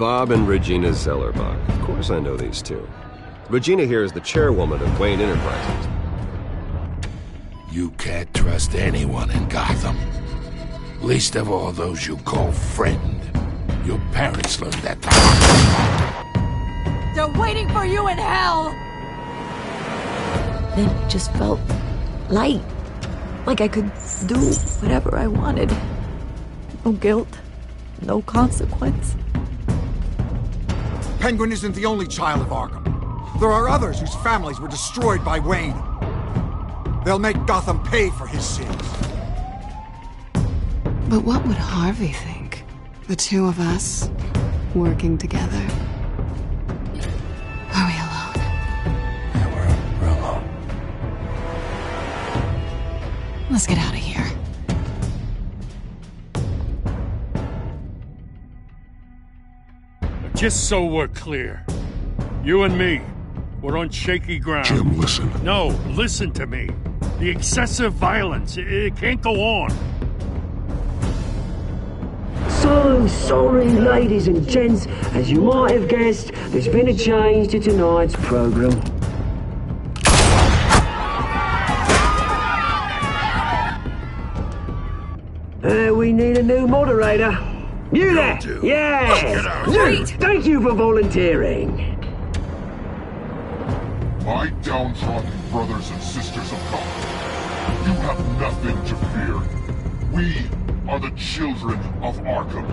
Bob and Regina Zellerbach. Of course I know these two. Regina here is the chairwoman of Wayne Enterprises. You can't trust anyone in Gotham. Least of all those you call friend. Your parents learned that the hard way. They're waiting for you in hell! Then it just felt light. Like I could do whatever I wanted. No guilt. No consequence. Penguin isn't the only child of Arkham. There are others whose families were destroyed by Wayne. They'll make Gotham pay for his sins. But what would Harvey think? The two of us, working together. Are we alone? Yeah, we're alone. Let's get out of here. Just so we're clear, you and me, we're on shaky ground. Jim, listen. No, listen to me. The excessive violence, it can't go on. So sorry, ladies and gents. As you might have guessed, there's been a change to tonight's program. We need a new moderator. You there? Yes! Wait! Thank you for volunteering. My downtrodden brothers and sisters of Gotham, you have nothing to fear. We are the children of Arkham.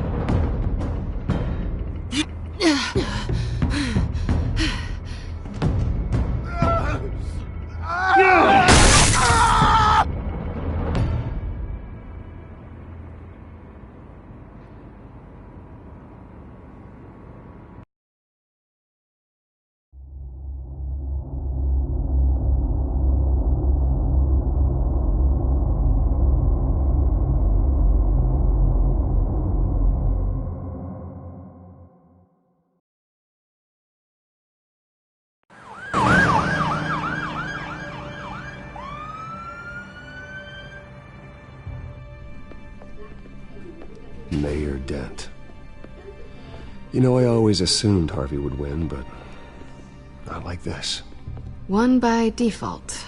Mayor Dent. You know, I always assumed Harvey would win, but not like this. Won by default.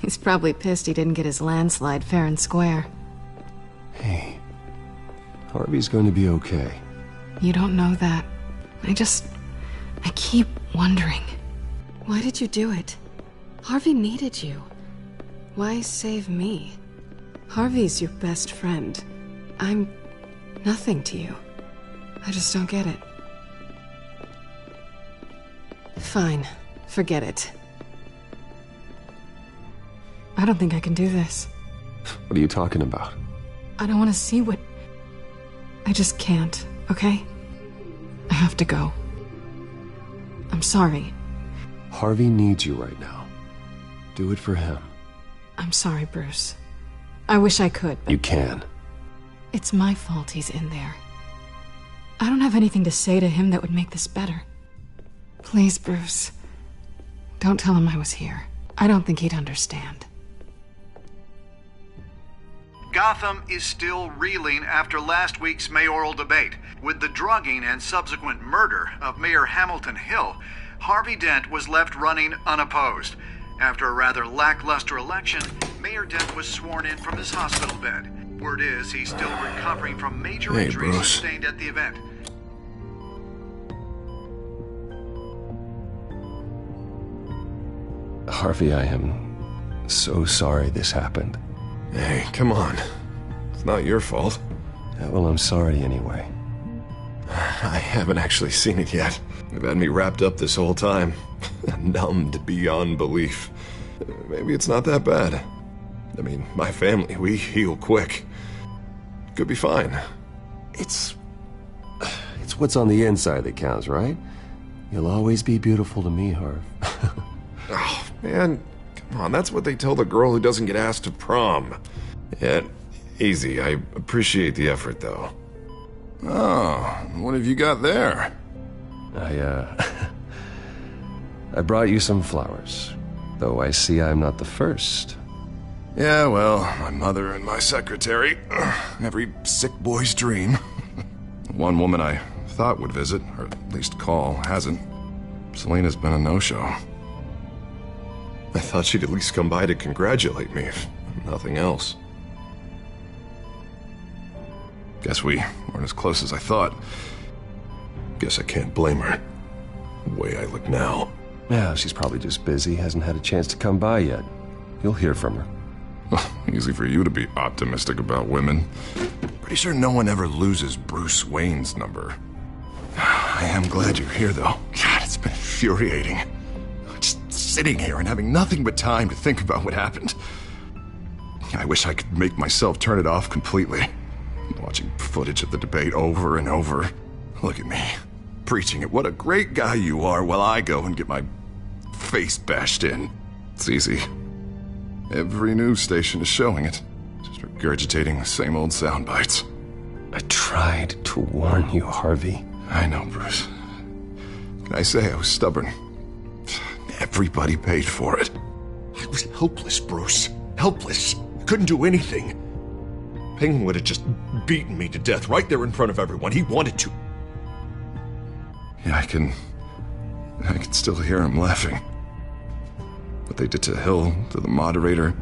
He's probably pissed he didn't get his landslide fair and square. Hey, Harvey's going to be okay. You don't know that. I keep wondering. Why did you do it? Harvey needed you. Why save me? Harvey's your best friend. I'm nothing to you. I just don't get it. Fine. Forget it. I don't think I can do this. What are you talking about? I don't want to see what... I just can't, okay? I have to go. I'm sorry. Harvey needs you right now. Do it for him. I'm sorry, Bruce. I wish I could, but... You can. It's my fault he's in there. I don't have anything to say to him that would make this better. Please, Bruce. Don't tell him I was here. I don't think he'd understand. Gotham is still reeling after last week's mayoral debate. With the drugging and subsequent murder of Mayor Hamilton Hill, Harvey Dent was left running unopposed. After a rather lackluster election, Mayor Dent was sworn in from his hospital bed. Word is he's still recovering from major injuries sustained at the event. Harvey, I am so sorry this happened. Hey, come on. It's not your fault. Yeah, well, I'm sorry anyway. I haven't actually seen it yet. They've had me wrapped up this whole time. Numbed beyond belief. Maybe it's not that bad. I mean, my family, we heal quick. Could be fine. It's what's on the inside that counts, right? You'll always be beautiful to me, Harv. Oh, man. Come on, that's what they tell the girl who doesn't get asked to prom. Yeah, easy. I appreciate the effort, though. Oh, what have you got there? I brought you some flowers. Though I see I'm not the first. Yeah, well, my mother and my secretary. Every sick boy's dream. One woman I thought would visit, or at least call, hasn't. Selena's been a no-show. I thought she'd at least come by to congratulate me, if nothing else. Guess we weren't as close as I thought. Guess I can't blame her. The way I look now. Yeah, she's probably just busy, hasn't had a chance to come by yet. You'll hear from her. Easy for you to be optimistic about women. Pretty sure no one ever loses Bruce Wayne's number. I am glad you're here, though. God, it's been infuriating. Just sitting here and having nothing but time to think about what happened. I wish I could make myself turn it off completely. Watching footage of the debate over and over. Look at me, preaching at what a great guy you are while I go and get my face bashed in. It's easy. Every news station is showing it. Just regurgitating the same old sound bites. I tried to warn you, Harvey. I know, Bruce. Can I say I was stubborn? Everybody paid for it. I was helpless, Bruce. Helpless. Couldn't do anything. Penguin would have just beaten me to death right there in front of everyone. He wanted to. Yeah, I can still hear him laughing. What they did to Hill, to the moderator,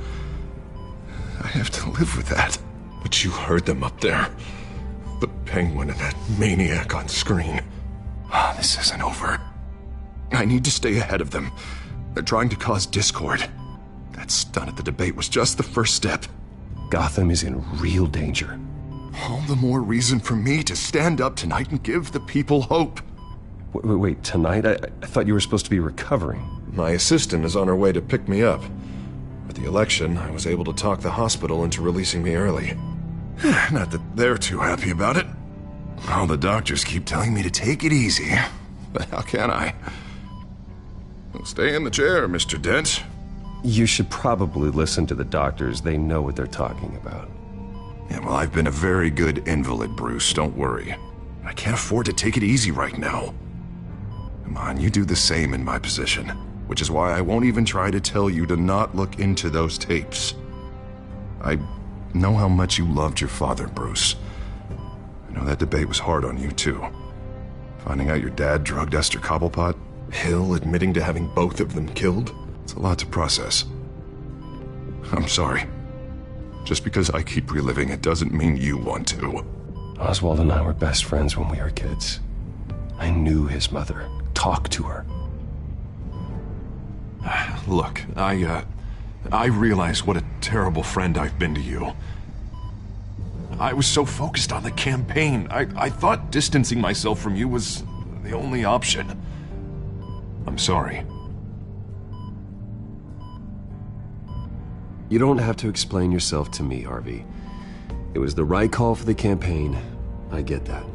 I have to live with that. But you heard them up there. The Penguin and that maniac on screen. This isn't over. I need to stay ahead of them. They're trying to cause discord. That stunt at the debate was just the first step. Gotham is in real danger. All the more reason for me to stand up tonight and give the people hope. Wait, tonight? I thought you were supposed to be recovering. My assistant is on her way to pick me up. With the election, I was able to talk the hospital into releasing me early. Not that they're too happy about it. All the doctors keep telling me to take it easy. But how can I? Well, stay in the chair, Mr. Dent. You should probably listen to the doctors. They know what they're talking about. Yeah, well, I've been a very good invalid, Bruce. Don't worry. I can't afford to take it easy right now. Come on, you do the same in my position. Which is why I won't even try to tell you to not look into those tapes. I know how much you loved your father, Bruce. I know that debate was hard on you, too. Finding out your dad drugged Esther Cobblepot, Hill admitting to having both of them killed. It's a lot to process. I'm sorry. Just because I keep reliving it doesn't mean you want to. Oswald and I were best friends when we were kids. I knew his mother. Talked to her. Look, I realize what a terrible friend I've been to you. I was so focused on the campaign. I thought distancing myself from you was the only option. I'm sorry. You don't have to explain yourself to me, Harvey. It was the right call for the campaign. I get that.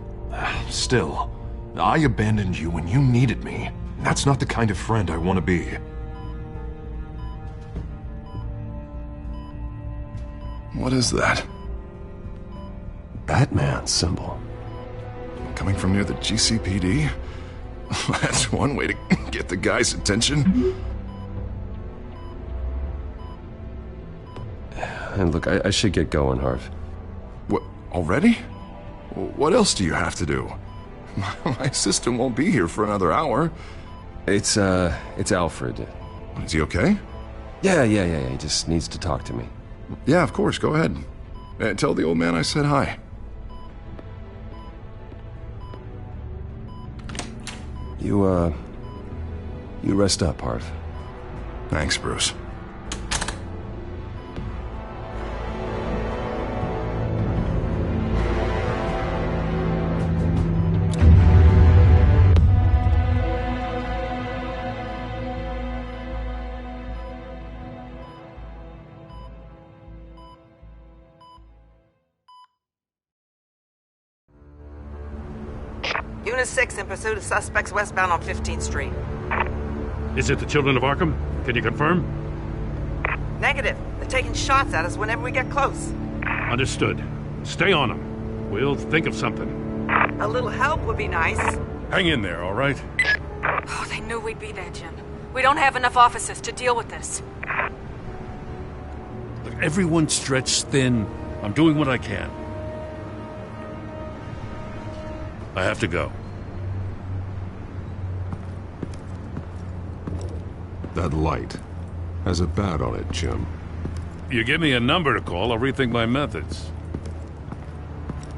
Still, I abandoned you when you needed me. That's not the kind of friend I want to be. What is that? Batman symbol. Coming from near the GCPD? That's one way to get the guy's attention. And look, I should get going, Harv. What, already? What else do you have to do? My assistant won't be here for another hour. It's Alfred. Is he okay? Yeah, he just needs to talk to me. Yeah, of course, go ahead. Tell the old man I said hi. You rest up, Harv. Thanks, Bruce. Unit 6 in pursuit of suspects westbound on 15th Street. Is it the Children of Arkham? Can you confirm? Negative. They're taking shots at us whenever we get close. Understood. Stay on them. We'll think of something. A little help would be nice. Hang in there, all right? Oh, they knew we'd be there, Jim. We don't have enough officers to deal with this. Look, everyone's stretched thin. I'm doing what I can. I have to go. That light has a bat on it, Jim. You give me a number to call, I'll rethink my methods.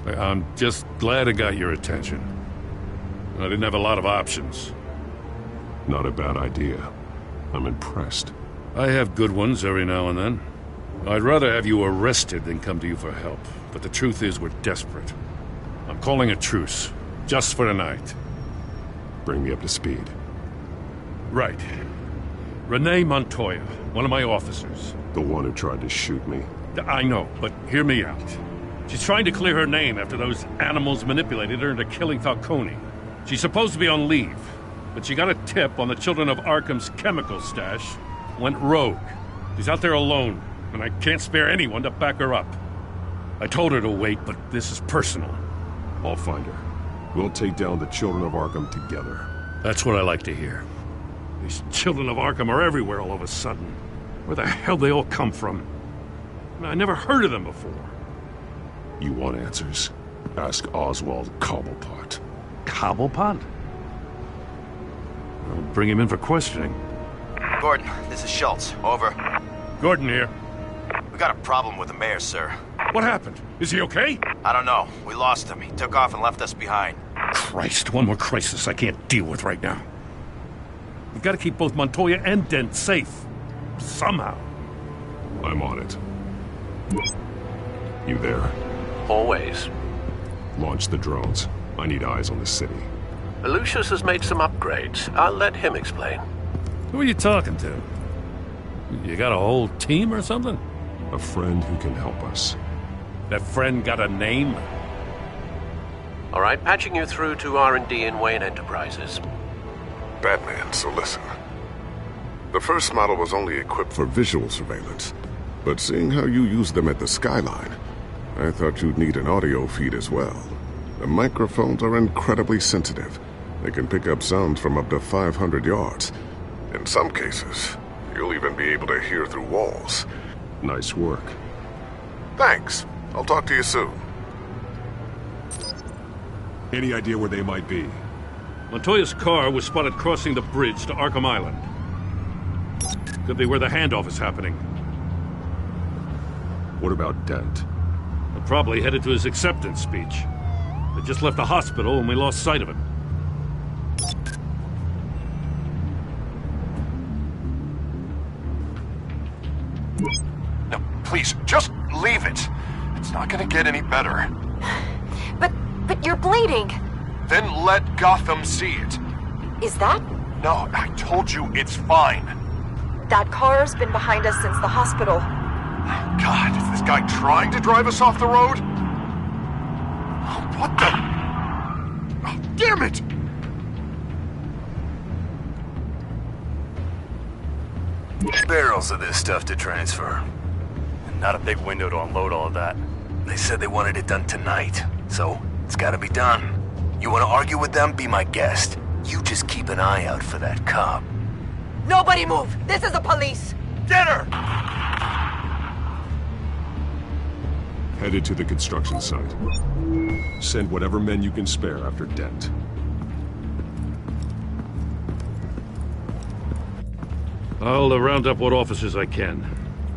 I'm just glad it got your attention. I didn't have a lot of options. Not a bad idea. I'm impressed. I have good ones every now and then. I'd rather have you arrested than come to you for help. But the truth is, we're desperate. I'm calling a truce. Just for tonight. Bring me up to speed. Right. Renee Montoya, one of my officers. The one who tried to shoot me. I know, but hear me out. She's trying to clear her name after those animals manipulated her into killing Falcone. She's supposed to be on leave, but she got a tip on the Children of Arkham's chemical stash, went rogue. She's out there alone, and I can't spare anyone to back her up. I told her to wait, but this is personal. I'll find her. We'll take down the Children of Arkham together. That's what I like to hear. These Children of Arkham are everywhere all of a sudden. Where the hell they all come from? I never heard of them before. You want answers? Ask Oswald Cobblepot. Cobblepot? I'll bring him in for questioning. Gordon, this is Schultz. Over. Gordon here. We got a problem with the mayor, sir. What happened? Is he okay? I don't know. We lost him. He took off and left us behind. Christ, one more crisis I can't deal with right now. We've got to keep both Montoya and Dent safe. Somehow. I'm on it. You there? Always. Launch the drones. I need eyes on the city. Lucius has made some upgrades. I'll let him explain. Who are you talking to? You got a whole team or something? A friend who can help us. That friend got a name? All right, patching you through to R&D in Wayne Enterprises. Batman, so listen. The first model was only equipped for visual surveillance, but seeing how you use them at the Skyline, I thought you'd need an audio feed as well. The microphones are incredibly sensitive. They can pick up sounds from up to 500 yards. In some cases, you'll even be able to hear through walls. Nice work. Thanks. I'll talk to you soon. Any idea where they might be? Montoya's car was spotted crossing the bridge to Arkham Island. Could be where the handoff is happening. What about Dent? They're probably headed to his acceptance speech. They just left the hospital and we lost sight of him. No, please, just leave it. It's not gonna get any better. But you're bleeding. Then let Gotham see it. Is that? No, I told you it's fine. That car's been behind us since the hospital. God, is this guy trying to drive us off the road? What the? Oh, damn it! Barrels of this stuff to transfer. And not a big window to unload all of that. They said they wanted it done tonight, so it's gotta be done. You wanna argue with them? Be my guest. You just keep an eye out for that cop. Nobody move! This is the police! Get her! Headed to the construction site. Send whatever men you can spare after Dent. I'll round up what officers I can.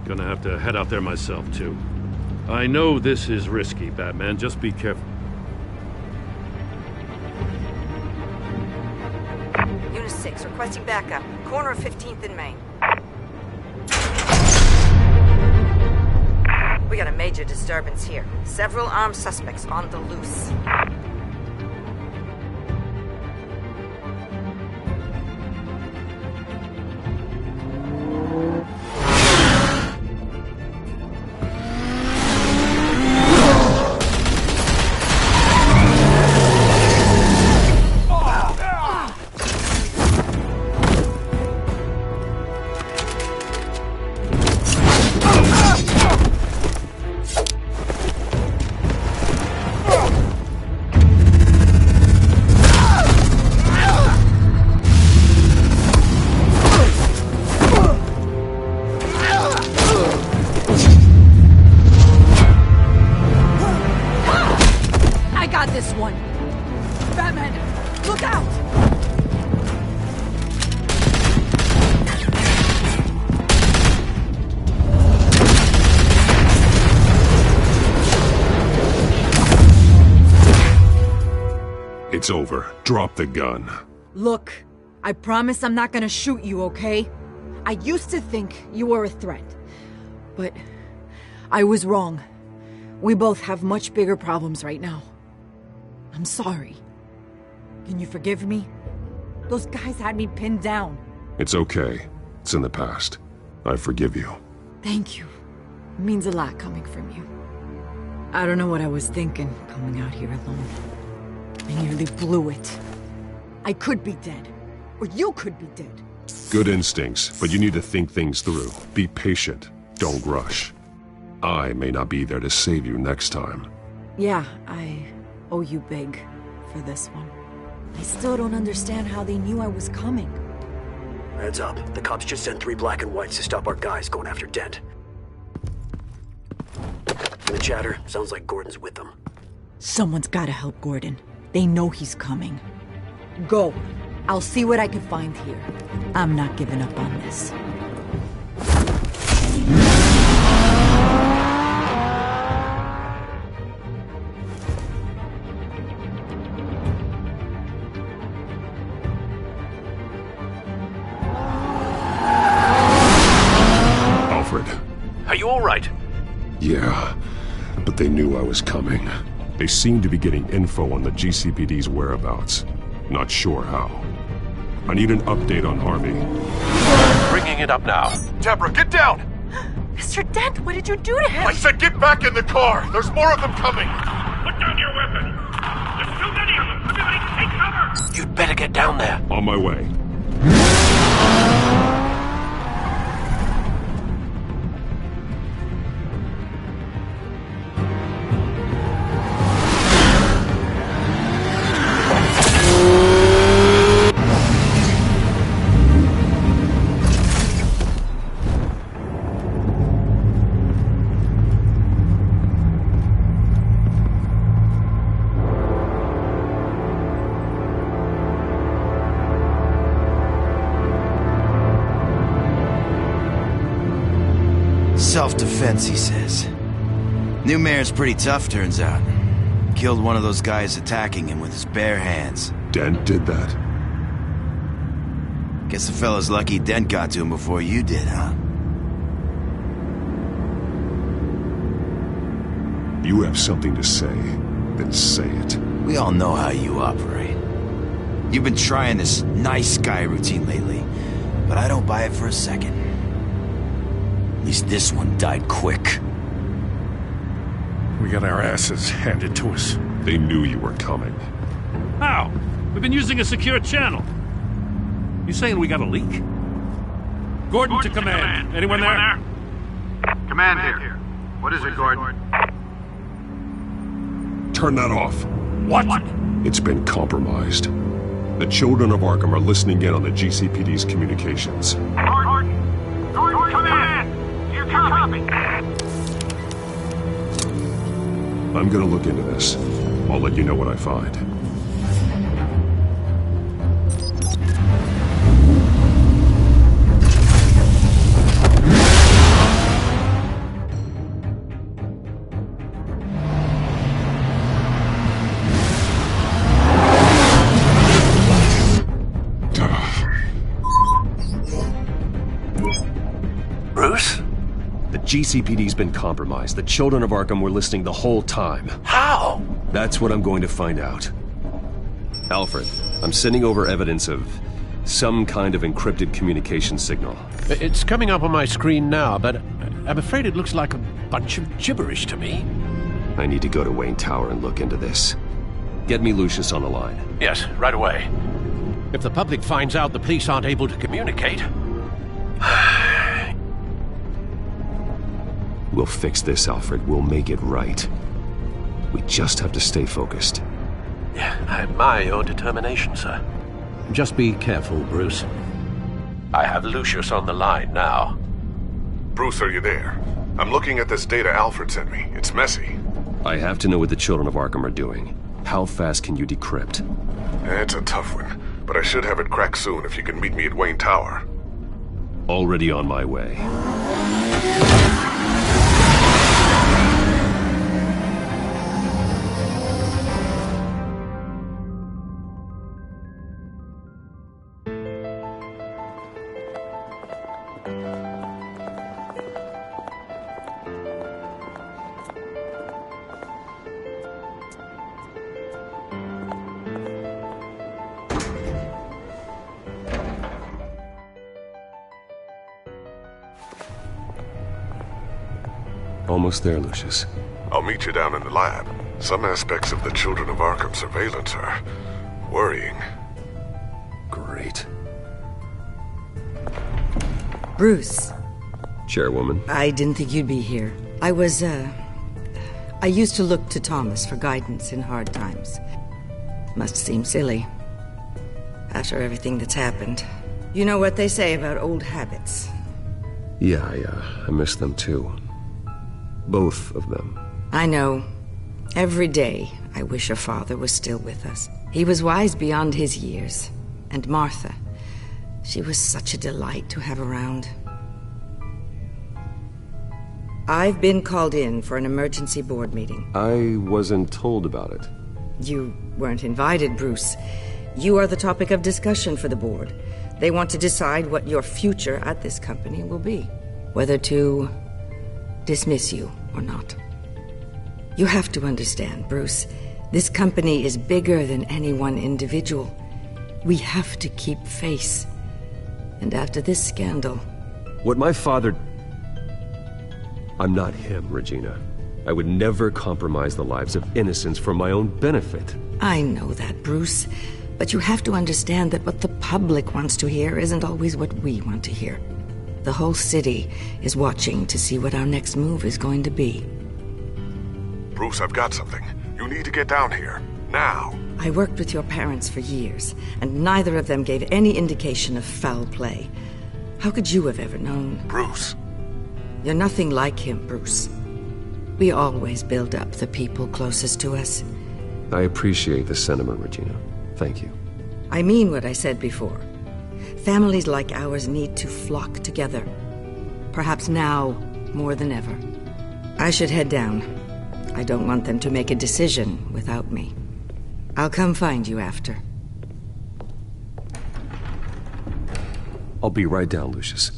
Gonna have to head out there myself, too. I know this is risky, Batman. Just be careful. Unit 6, requesting backup. Corner of 15th and Main. We got a major disturbance here. Several armed suspects on the loose. It's over. Drop the gun. Look, I promise I'm not gonna shoot you, okay? I used to think you were a threat, but I was wrong. We both have much bigger problems right now. I'm sorry. Can you forgive me? Those guys had me pinned down. It's okay. It's in the past. I forgive you. Thank you. It means a lot coming from you. I don't know what I was thinking, coming out here alone. I nearly blew it. I could be dead. Or you could be dead. Good instincts, but you need to think things through. Be patient. Don't rush. I may not be there to save you next time. Yeah, I owe you big for this one. I still don't understand how they knew I was coming. Heads up. The cops just sent 3 black and whites to stop our guys going after Dent. The chatter sounds like Gordon's with them. Someone's gotta help Gordon. They know he's coming. Go. I'll see what I can find here. I'm not giving up on this. Alfred. Are you all right? Yeah, but they knew I was coming. They seem to be getting info on the GCPD's whereabouts. Not sure how. I need an update on Harvey. Bringing it up now. Deborah, get down! Mr. Dent, what did you do to him? I said get back in the car! There's more of them coming! Put down your weapon! There's too many of them! Everybody take cover! You'd better get down there. On my way. Self-defense, he says. New mayor's pretty tough, turns out. Killed one of those guys attacking him with his bare hands. Dent did that? Guess the fella's lucky Dent got to him before you did, huh? You have something to say, then say it. We all know how you operate. You've been trying this nice guy routine lately, but I don't buy it for a second. At least this one died quick. We got our asses handed to us. They knew you were coming. How? We've been using a secure channel. You saying we got a leak? Gordon to command. Anyone there? Command here. What is it, Gordon? Turn that off. What? It's been compromised. The children of Arkham are listening in on the GCPD's communications. Gordon, command! You copy? I'm gonna look into this. I'll let you know what I find. Bruce? The GCPD's been compromised. The children of Arkham were listening the whole time. How? That's what I'm going to find out. Alfred, I'm sending over evidence of some kind of encrypted communication signal. It's coming up on my screen now, but I'm afraid it looks like a bunch of gibberish to me. I need to go to Wayne Tower and look into this. Get me Lucius on the line. Yes, right away. If the public finds out the police aren't able to communicate... We'll fix this, Alfred. We'll make it right. We just have to stay focused. Yeah, I admire your determination, sir. Just be careful, Bruce. I have Lucius on the line now. Bruce, are you there? I'm looking at this data Alfred sent me. It's messy. I have to know what the children of Arkham are doing. How fast can you decrypt? It's a tough one, but I should have it cracked soon if you can meet me at Wayne Tower. Already on my way. Almost there, Lucius. I'll meet you down in the lab. Some aspects of the Children of Arkham surveillance are worrying. Great. Bruce. Chairwoman. I didn't think you'd be here. I used to look to Thomas for guidance in hard times. Must seem silly. After everything that's happened. You know what they say about old habits. Yeah, I miss them too. Both of them. I know. Every day, I wish your father was still with us. He was wise beyond his years. And Martha, she was such a delight to have around. I've been called in for an emergency board meeting. I wasn't told about it. You weren't invited, Bruce. You are the topic of discussion for the board. They want to decide what your future at this company will be. Whether to dismiss you or not. You have to understand, Bruce. This company is bigger than any one individual. We have to keep face. And after this scandal... What my father... I'm not him, Regina. I would never compromise the lives of innocents for my own benefit. I know that, Bruce. But you have to understand that what the public wants to hear isn't always what we want to hear. The whole city is watching to see what our next move is going to be. Bruce, I've got something. You need to get down here. Now. I worked with your parents for years, and neither of them gave any indication of foul play. How could you have ever known? Bruce. You're nothing like him, Bruce. We always build up the people closest to us. I appreciate the sentiment, Regina. Thank you. I mean what I said before. Families like ours need to flock together. Perhaps now more than ever. I should head down. I don't want them to make a decision without me. I'll come find you after. I'll be right down, Lucius.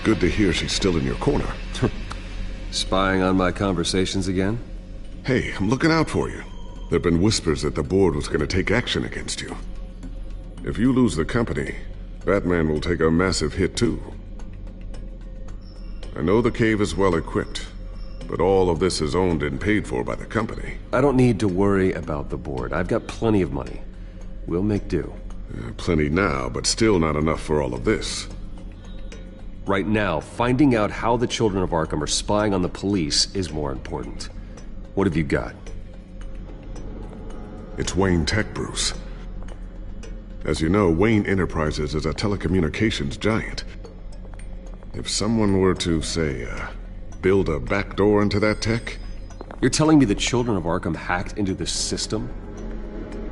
Good to hear she's still in your corner. Spying on my conversations again? Hey, I'm looking out for you. There've been whispers that the board was going to take action against you. If you lose the company, Batman will take a massive hit too. I know the cave is well equipped, but all of this is owned and paid for by the company. I don't need to worry about the board. I've got plenty of money. We'll make do. Plenty now, but still not enough for all of this. Right now, finding out how the Children of Arkham are spying on the police is more important. What have you got? It's Wayne Tech, Bruce. As you know, Wayne Enterprises is a telecommunications giant. If someone were to, say, build a backdoor into that tech... You're telling me the Children of Arkham hacked into the system?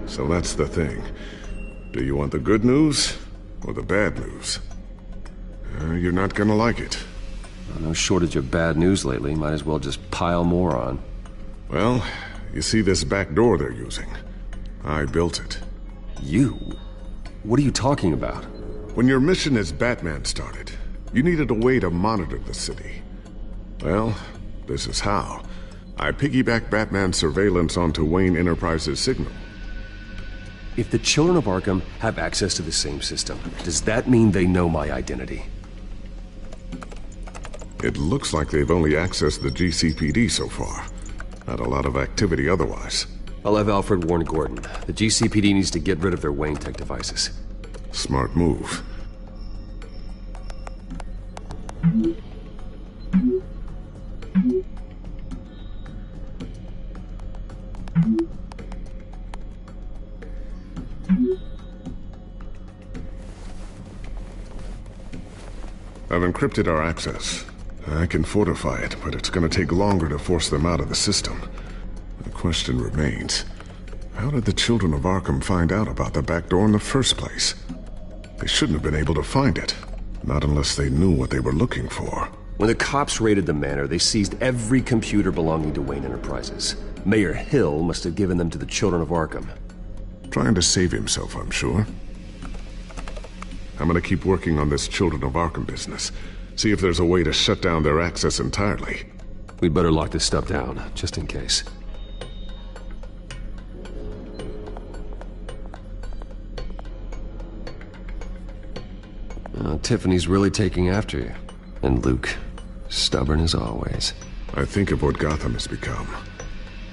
So that's the thing. Do you want the good news or the bad news? You're not gonna like it. No shortage of bad news lately. Might as well just pile more on. Well, you see this back door they're using? I built it. You? What are you talking about? When your mission as Batman started, you needed a way to monitor the city. Well, this is how. I piggybacked Batman's surveillance onto Wayne Enterprises' signal. If the Children of Arkham have access to the same system, does that mean they know my identity? It looks like they've only accessed the GCPD so far. Not a lot of activity otherwise. I'll have Alfred warn Gordon. The GCPD needs to get rid of their Wayne Tech devices. Smart move. I've encrypted our access. I can fortify it, but it's gonna take longer to force them out of the system. The question remains, how did the children of Arkham find out about the back door in the first place? They shouldn't have been able to find it. Not unless they knew what they were looking for. When the cops raided the manor, they seized every computer belonging to Wayne Enterprises. Mayor Hill must have given them to the children of Arkham. Trying to save himself, I'm sure. I'm gonna keep working on this Children of Arkham business. See if there's a way to shut down their access entirely. We'd better lock this stuff down, just in case. Tiffany's really taking after you. And Luke, stubborn as always. I think of what Gotham has become,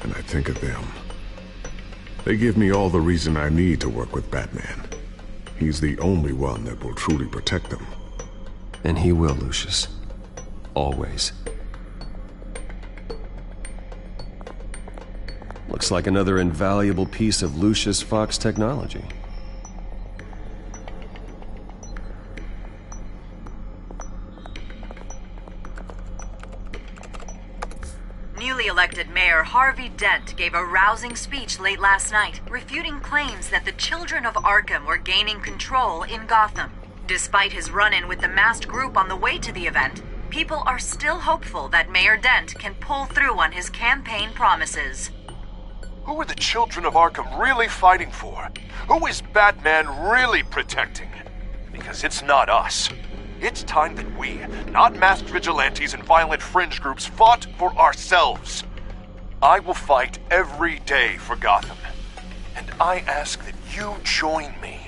and I think of them. They give me all the reason I need to work with Batman. He's the only one that will truly protect them. And he will, Lucius. Always. Looks like another invaluable piece of Lucius Fox technology. Newly elected Mayor Harvey Dent gave a rousing speech late last night, refuting claims that the children of Arkham were gaining control in Gotham. Despite his run-in with the masked group on the way to the event, people are still hopeful that Mayor Dent can pull through on his campaign promises. Who are the children of Arkham really fighting for? Who is Batman really protecting? Because it's not us. It's time that we, not masked vigilantes and violent fringe groups, fought for ourselves. I will fight every day for Gotham. And I ask that you join me.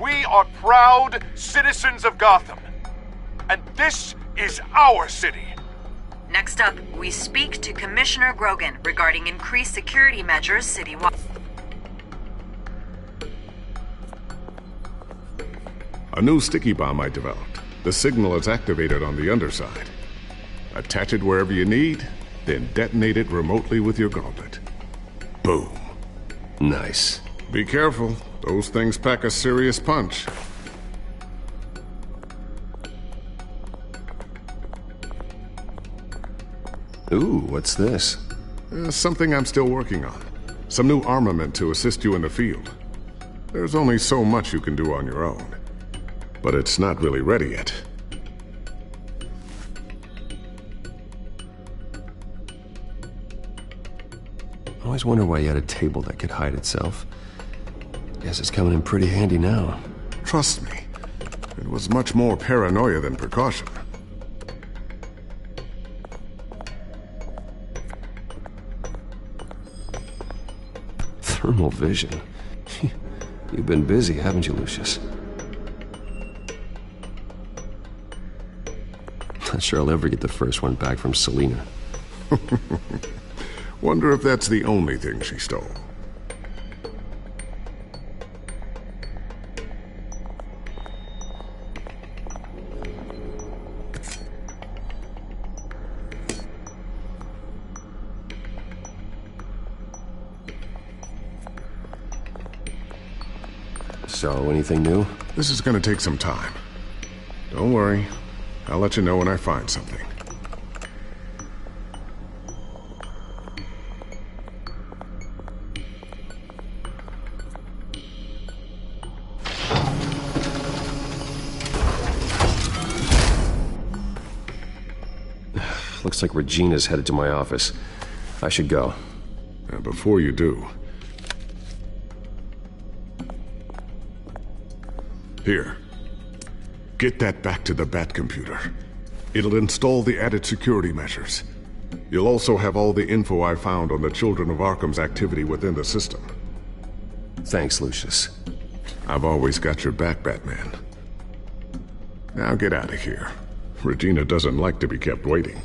We are proud citizens of Gotham. And this is our city. Next up, we speak to Commissioner Grogan regarding increased security measures citywide. A new sticky bomb I developed. The signal is activated on the underside. Attach it wherever you need, then detonate it remotely with your gauntlet. Boom. Nice. Be careful. Those things pack a serious punch. Ooh, what's this? Something I'm still working on. Some new armament to assist you in the field. There's only so much you can do on your own. But it's not really ready yet. I always wonder why you had a table that could hide itself. Guess it's coming in pretty handy now. Trust me, it was much more paranoia than precaution. Thermal vision. You've been busy, haven't you, Lucius? Not sure I'll ever get the first one back from Selina. Wonder if that's the only thing she stole. So, anything new? This is gonna take some time. Don't worry. I'll let you know when I find something. Looks like Regina's headed to my office. I should go. Before you do... Here. Get that back to the Bat computer. It'll install the added security measures. You'll also have all the info I found on the Children of Arkham's activity within the system. Thanks, Lucius. I've always got your back, Batman. Now get out of here. Regina doesn't like to be kept waiting.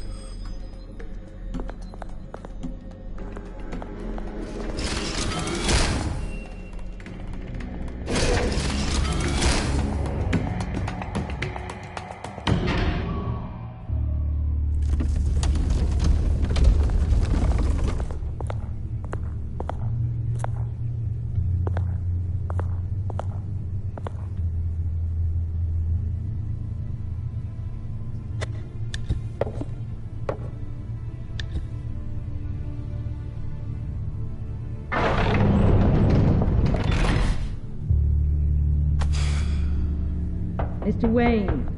Mr. Wayne.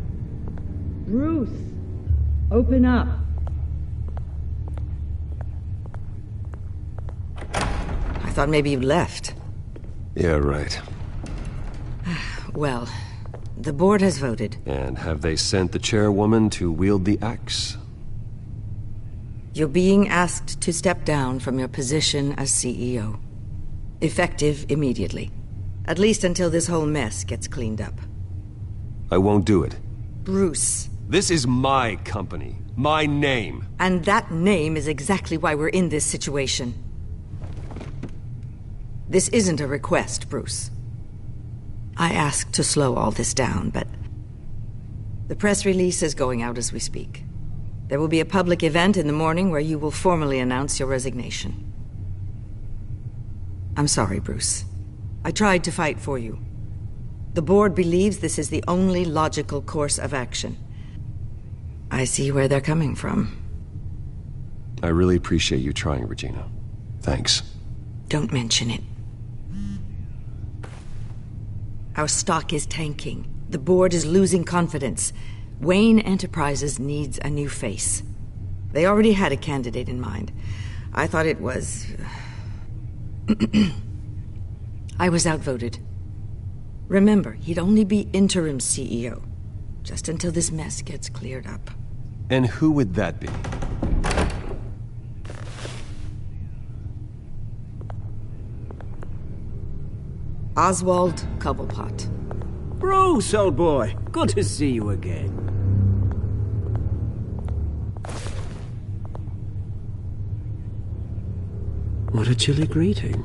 Bruce, open up. I thought maybe you left. Yeah, right. Well, the board has voted. And have they sent the chairwoman to wield the axe? You're being asked to step down from your position as CEO. Effective immediately. At least until this whole mess gets cleaned up. I won't do it. Bruce. This is my company. My name. And that name is exactly why we're in this situation. This isn't a request, Bruce. I asked to slow all this down, but the press release is going out as we speak. There will be a public event in the morning where you will formally announce your resignation. I'm sorry, Bruce. I tried to fight for you. The board believes this is the only logical course of action. I see where they're coming from. I really appreciate you trying, Regina. Thanks. Don't mention it. Our stock is tanking. The board is losing confidence. Wayne Enterprises needs a new face. They already had a candidate in mind. I thought it was... I was outvoted. Remember, he'd only be interim CEO, just until this mess gets cleared up. And who would that be? Oswald Cobblepot. Bruce, old boy. Good to see you again. What a chilly greeting.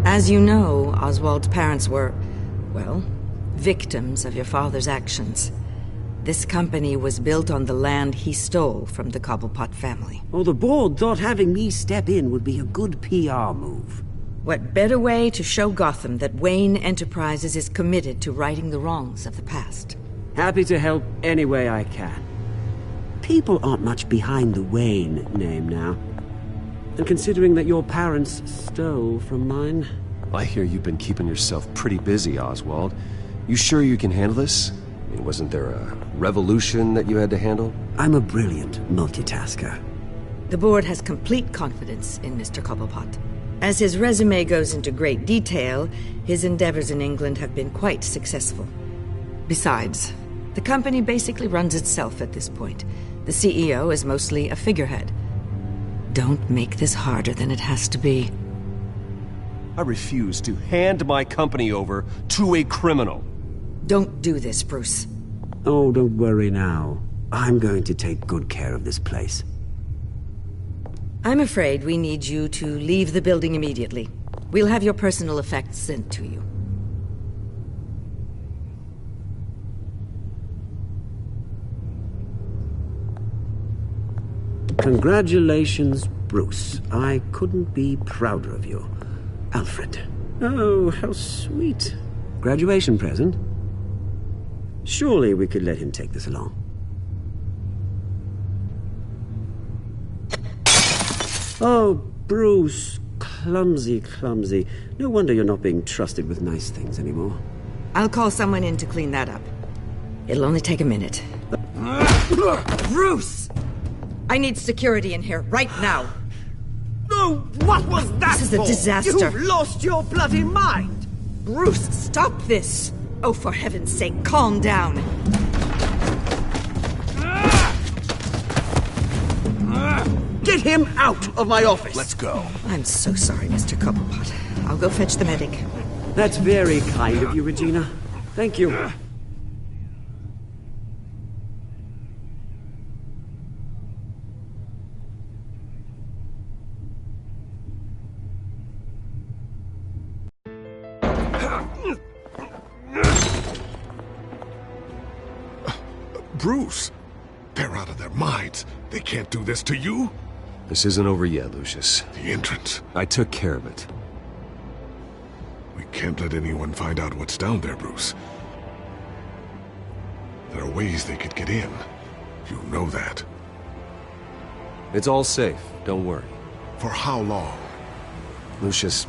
As you know, Oswald's parents were, well, victims of your father's actions. This company was built on the land he stole from the Cobblepot family. Well, the board thought having me step in would be a good PR move. What better way to show Gotham that Wayne Enterprises is committed to righting the wrongs of the past? Happy to help any way I can. People aren't much behind the Wayne name now. And considering that your parents stole from mine... I hear you've been keeping yourself pretty busy, Oswald. You sure you can handle this? I mean, wasn't there a revolution that you had to handle? I'm a brilliant multitasker. The board has complete confidence in Mr. Cobblepot. As his resume goes into great detail, his endeavors in England have been quite successful. Besides, the company basically runs itself at this point. The CEO is mostly a figurehead. Don't make this harder than it has to be. I refuse to hand my company over to a criminal. Don't do this, Bruce. Oh, don't worry now. I'm going to take good care of this place. I'm afraid we need you to leave the building immediately. We'll have your personal effects sent to you. Congratulations, Bruce. I couldn't be prouder of you. Alfred. Oh, how sweet. Graduation present? Surely we could let him take this along. Oh, Bruce. Clumsy, clumsy. No wonder you're not being trusted with nice things anymore. I'll call someone in to clean that up. It'll only take a minute. Bruce! I need security in here, right now. No, what was that? This is a disaster. You've lost your bloody mind! Bruce, stop this! Oh, for heaven's sake, calm down. Get him out of my office! Let's go. I'm so sorry, Mr. Cobblepot. I'll go fetch the medic. That's very kind of you, Regina. Thank you. Bruce, they're out of their minds. They can't do this to you. This isn't over yet, Lucius. The entrance. I took care of it. We can't let anyone find out what's down there, Bruce. There are ways they could get in. You know that. It's all safe. Don't worry. For how long? Lucius,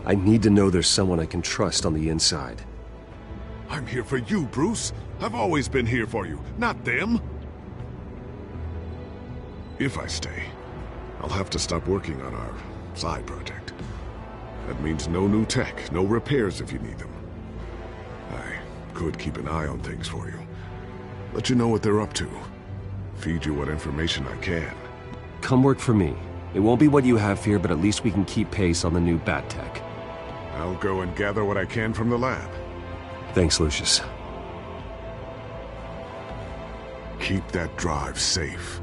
I need to know there's someone I can trust on the inside. I'm here for you, Bruce. I've always been here for you, not them. If I stay, I'll have to stop working on our side project. That means no new tech, no repairs if you need them. I could keep an eye on things for you. Let you know what they're up to. Feed you what information I can. Come work for me. It won't be what you have here, but at least we can keep pace on the new bat tech. I'll go and gather what I can from the lab. Thanks, Lucius. Keep that drive safe.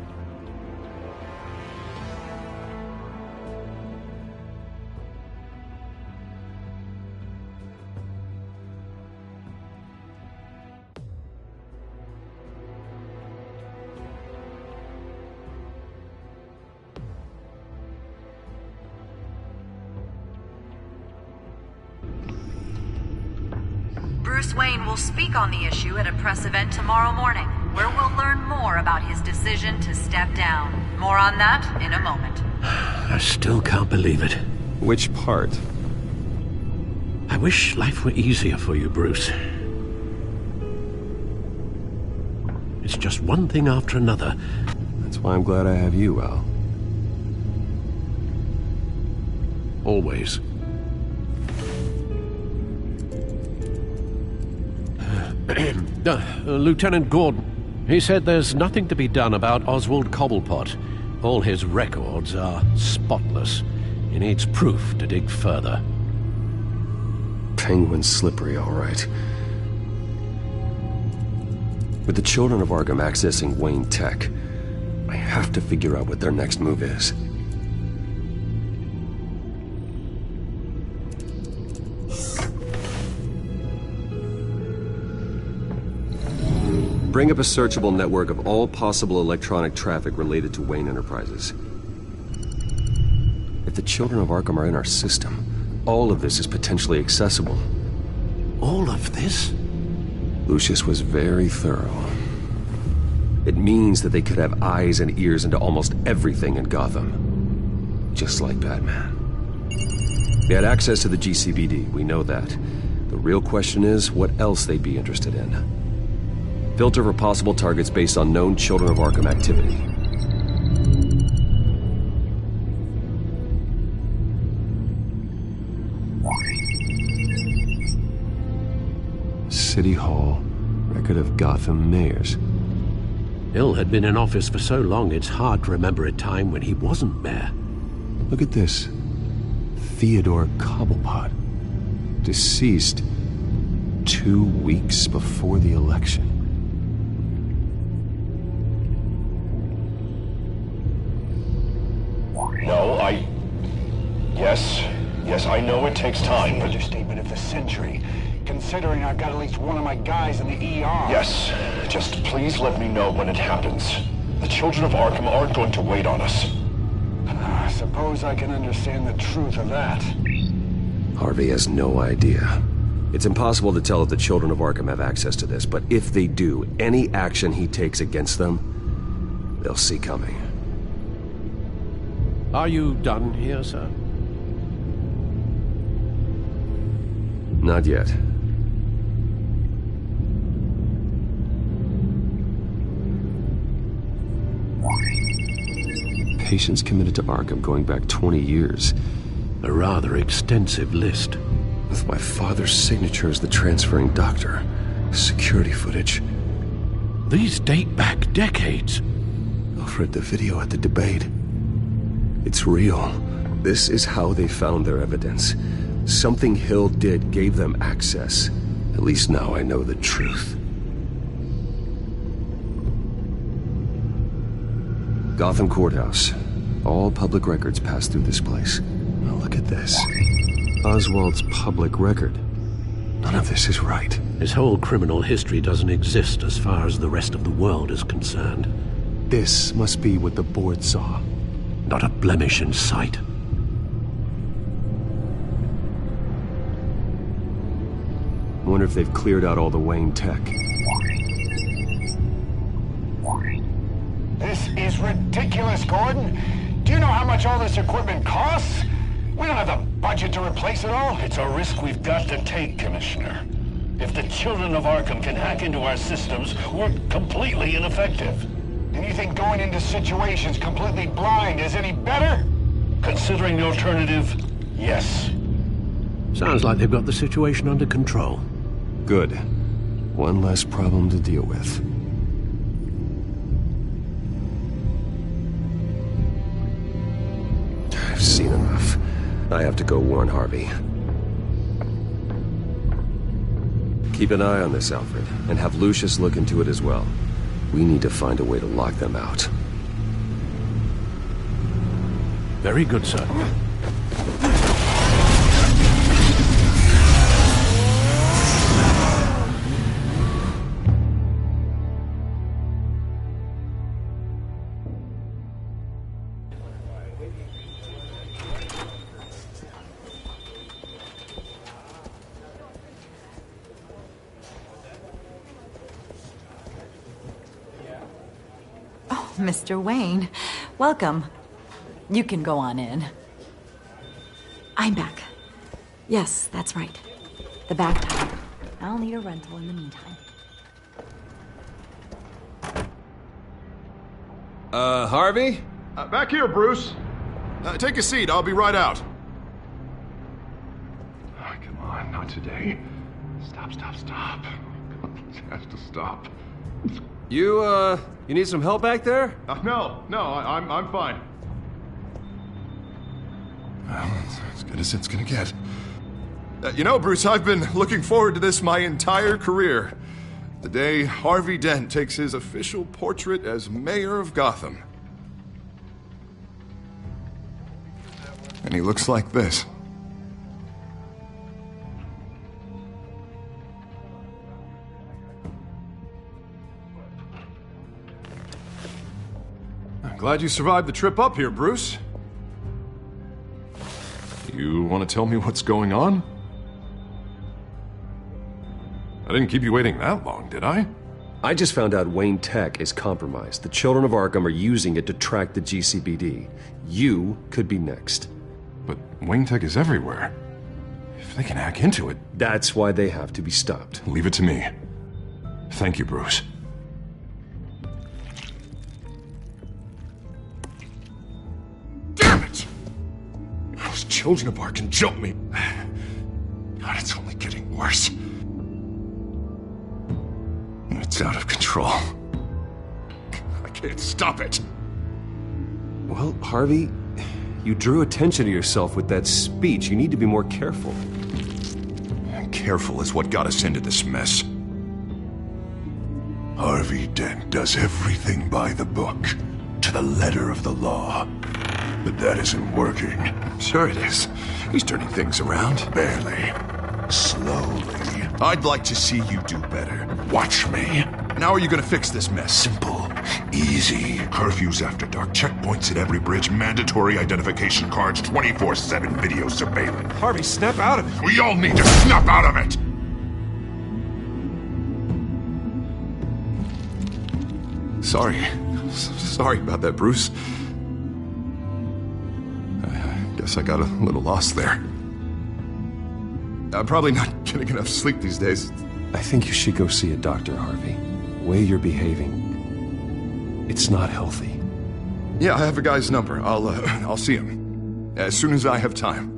Bruce Wayne will speak on the issue at a press event tomorrow morning, where we'll learn more about his decision to step down. More on that in a moment. I still can't believe it. Which part? I wish life were easier for you, Bruce. It's just one thing after another. That's why I'm glad I have you, Al. Always. Lieutenant Gordon, he said there's nothing to be done about Oswald Cobblepot. All his records are spotless. He needs proof to dig further. Penguin's slippery, all right. With the children of Arkham accessing Wayne Tech, I have to figure out what their next move is. Bring up a searchable network of all possible electronic traffic related to Wayne Enterprises. If the children of Arkham are in our system, all of this is potentially accessible. All of this? Lucius was very thorough. It means that they could have eyes and ears into almost everything in Gotham. Just like Batman. They had access to the GCPD, we know that. The real question is what else they'd be interested in. Filter for possible targets based on known Children of Arkham activity. City Hall. Record of Gotham mayors. Hill had been in office for so long, it's hard to remember a time when he wasn't mayor. Look at this. Theodore Cobblepot. Deceased 2 weeks before the election. No, Yes, I know it takes time, but... Understatement of the century, considering I've got at least one of my guys in the ER. Yes, just please let me know when it happens. The children of Arkham aren't going to wait on us. I suppose I can understand the truth of that. Harvey has no idea. It's impossible to tell if the children of Arkham have access to this, but if they do, any action he takes against them, they'll see coming. Are you done here, sir? Not yet. Patients committed to Arkham going back 20 years. A rather extensive list. With my father's signature as the transferring doctor. Security footage. These date back decades. Alfred, the video at the debate. It's real. This is how they found their evidence. Something Hill did gave them access. At least now I know the truth. Gotham Courthouse. All public records pass through this place. Now look at this. Oswald's public record. None of this is right. His whole criminal history doesn't exist as far as the rest of the world is concerned. This must be what the board saw. Not a blemish in sight. I wonder if they've cleared out all the Wayne tech. This is ridiculous, Gordon. Do you know how much all this equipment costs? We don't have the budget to replace it all. It's a risk we've got to take, Commissioner. If the children of Arkham can hack into our systems, we're completely ineffective. And you think going into situations completely blind is any better? Considering the alternative, yes. Sounds like they've got the situation under control. Good. One less problem to deal with. I've seen enough. I have to go warn Harvey. Keep an eye on this, Alfred, and have Lucius look into it as well. We need to find a way to lock them out. Very good, sir. Mr. Wayne, welcome. You can go on in. I'm back. Yes, that's right. The back tire. I'll need a rental in the meantime. Harvey? Back here, Bruce. Take a seat. I'll be right out. Oh, come on, not today. Stop. It has to stop. You need some help back there? No, I'm fine. Well, it's as good as it's gonna get. You know, Bruce, I've been looking forward to this my entire career. The day Harvey Dent takes his official portrait as mayor of Gotham. And he looks like this. I'm glad you survived the trip up here, Bruce. You want to tell me what's going on? I didn't keep you waiting that long, did I? I just found out Wayne Tech is compromised. The children of Arkham are using it to track the GCPD. You could be next. But Wayne Tech is everywhere. If they can hack into it... That's why they have to be stopped. Leave it to me. Thank you, Bruce. Damn it! Those children of Arkham jumped me. God, it's only getting worse. It's out of control. I can't stop it. Well, Harvey, you drew attention to yourself with that speech. You need to be more careful. Careful is what got us into this mess. Harvey Dent does everything by the book, to the letter of the law. But that isn't working. Sure it is. He's turning things around. Barely. Slowly. I'd like to see you do better. Watch me. Now are you gonna fix this mess? Simple. Easy. Curfews after dark, checkpoints at every bridge, mandatory identification cards, 24/7 video surveillance. Harvey, snap out of it. We all need to snap out of it! Sorry about that, Bruce. I guess I got a little lost there. I'm probably not getting enough sleep these days. I think you should go see a doctor, Harvey. The way you're behaving, it's not healthy. Yeah, I have a guy's number. I'll see him as soon as I have time.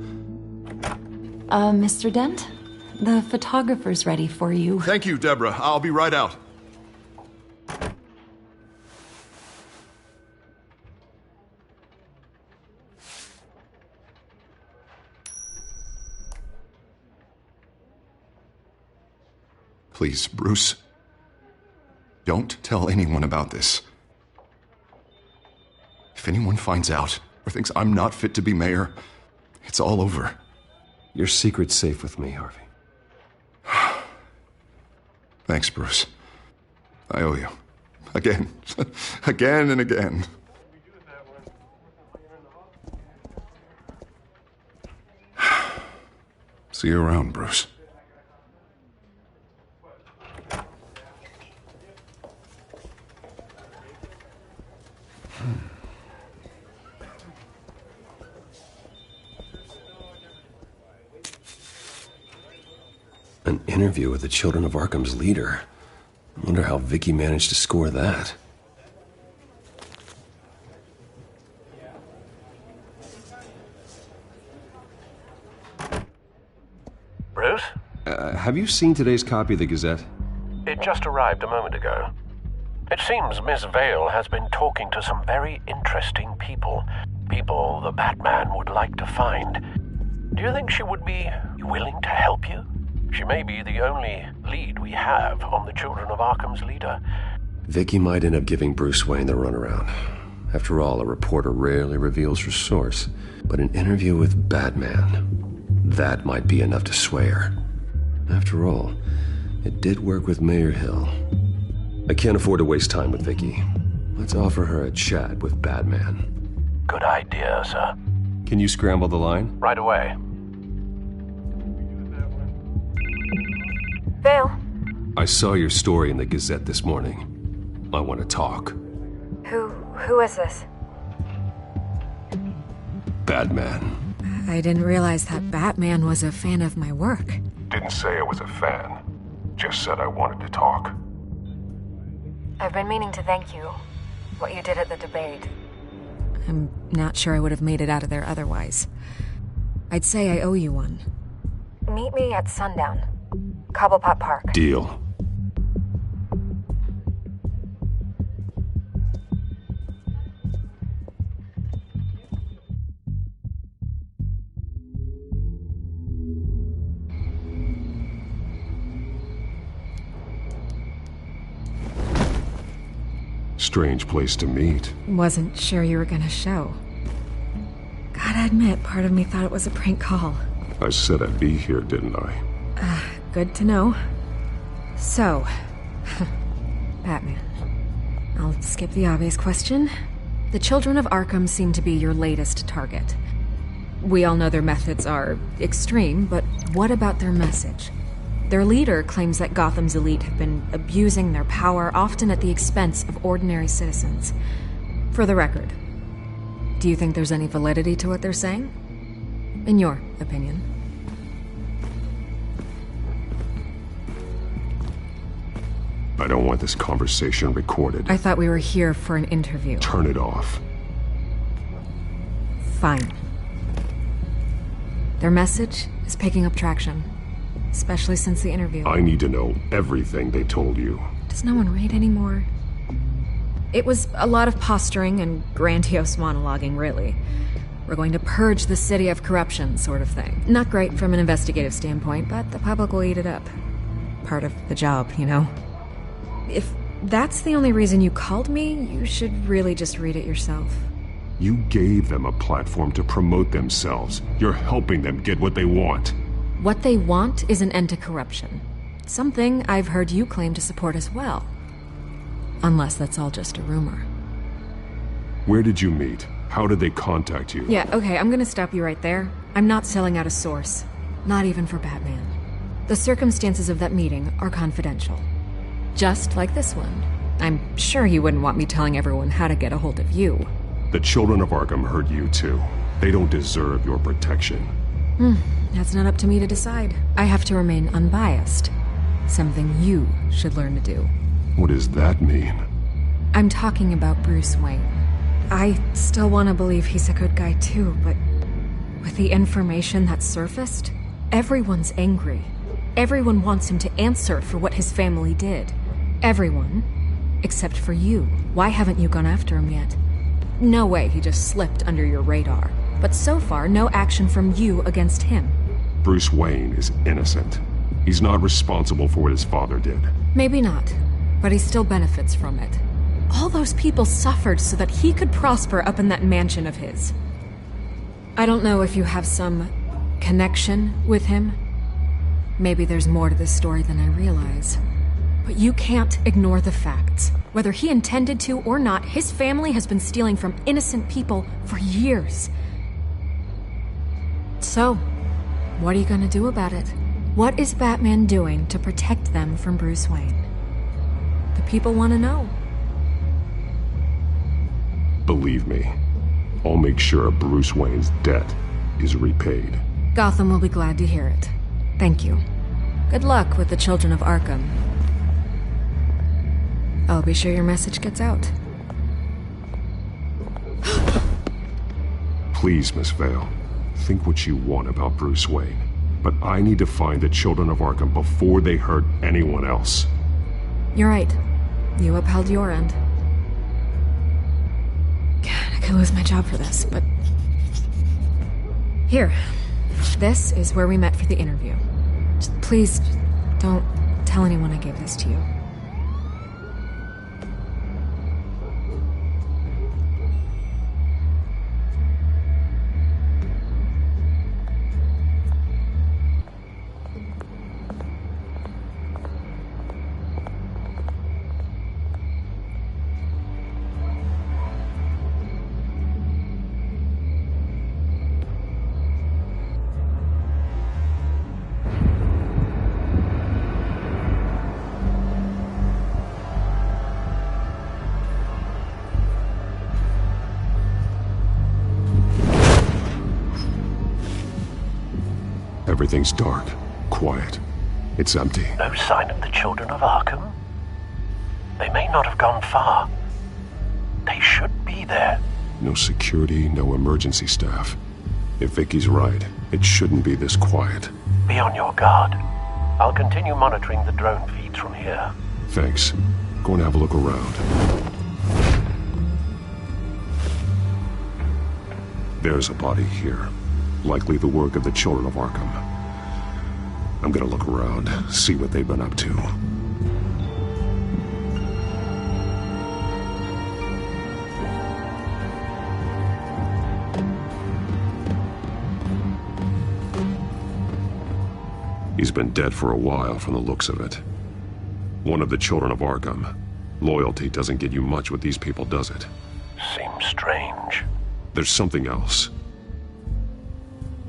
Mr. Dent? The photographer's ready for you. Thank you, Deborah. I'll be right out. Please, Bruce. Don't tell anyone about this. If anyone finds out or thinks I'm not fit to be mayor, it's all over. Your secret's safe with me, Harvey. Thanks, Bruce. I owe you. Again. Again and again. See you around, Bruce. An interview with the Children of Arkham's leader. I wonder how Vicky managed to score that. Bruce? Have you seen today's copy of the Gazette? It just arrived a moment ago. It seems Miss Vale has been talking to some very interesting people. People the Batman would like to find. Do you think she would be willing to help you? She may be the only lead we have on the Children of Arkham's leader. Vicky might end up giving Bruce Wayne the runaround. After all, a reporter rarely reveals her source. But an interview with Batman, that might be enough to sway her. After all, it did work with Mayor Hill. I can't afford to waste time with Vicky. Let's offer her a chat with Batman. Good idea, sir. Can you scramble the line? Right away. Vale. I saw your story in the Gazette this morning. I want to talk. Who is this? Batman. I didn't realize that Batman was a fan of my work. Didn't say I was a fan. Just said I wanted to talk. I've been meaning to thank you. What you did at the debate. I'm not sure I would have made it out of there otherwise. I'd say I owe you one. Meet me at sundown. Cobblepot Park. Deal. Strange place to meet. Wasn't sure you were gonna show. Gotta admit, part of me thought it was a prank call. I said I'd be here, didn't I? Good to know. So, Batman. I'll skip the obvious question. The Children of Arkham seem to be your latest target. We all know their methods are extreme, but what about their message? Their leader claims that Gotham's elite have been abusing their power, often at the expense of ordinary citizens. For the record, do you think there's any validity to what they're saying? In your opinion? I don't want this conversation recorded. I thought we were here for an interview. Turn it off. Fine. Their message is picking up traction. Especially since the interview. I need to know everything they told you. Does no one read anymore? It was a lot of posturing and grandiose monologuing, really. We're going to purge the city of corruption, sort of thing. Not great from an investigative standpoint, but the public will eat it up. Part of the job, you know? If that's the only reason you called me, you should really just read it yourself. You gave them a platform to promote themselves. You're helping them get what they want. What they want is an end to corruption. Something I've heard you claim to support as well. Unless that's all just a rumor. Where did you meet? How did they contact you? Yeah, okay, I'm gonna stop you right there. I'm not selling out a source. Not even for Batman. The circumstances of that meeting are confidential. Just like this one. I'm sure you wouldn't want me telling everyone how to get a hold of you. The Children of Arkham heard you too. They don't deserve your protection. That's not up to me to decide. I have to remain unbiased. Something you should learn to do. What does that mean? I'm talking about Bruce Wayne. I still want to believe he's a good guy too, but with the information that surfaced, everyone's angry. Everyone wants him to answer for what his family did. Everyone, except for you. Why haven't you gone after him yet? No way he just slipped under your radar. But so far, no action from you against him. Bruce Wayne is innocent. He's not responsible for what his father did. Maybe not, but he still benefits from it. All those people suffered so that he could prosper up in that mansion of his. I don't know if you have some connection with him. Maybe there's more to this story than I realize. But you can't ignore the facts. Whether he intended to or not, his family has been stealing from innocent people for years. So, what are you gonna do about it? What is Batman doing to protect them from Bruce Wayne? The people want to know. Believe me, I'll make sure Bruce Wayne's debt is repaid. Gotham will be glad to hear it. Thank you. Good luck with the Children of Arkham. I'll be sure your message gets out. Please, Miss Vale, think what you want about Bruce Wayne. But I need to find the Children of Arkham before they hurt anyone else. You're right. You upheld your end. God, I could lose my job for this, but... Here. This is where we met for the interview. Just please, don't tell anyone I gave this to you. Everything's dark, quiet. It's empty. No sign of the Children of Arkham? They may not have gone far. They should be there. No security, no emergency staff. If Vicky's right, it shouldn't be this quiet. Be on your guard. I'll continue monitoring the drone feeds from here. Thanks. Go and have a look around. There's a body here. Likely the work of the Children of Arkham. I'm gonna look around, see what they've been up to. He's been dead for a while from the looks of it. One of the Children of Arkham. Loyalty doesn't get you much with these people, does it? Seems strange. There's something else.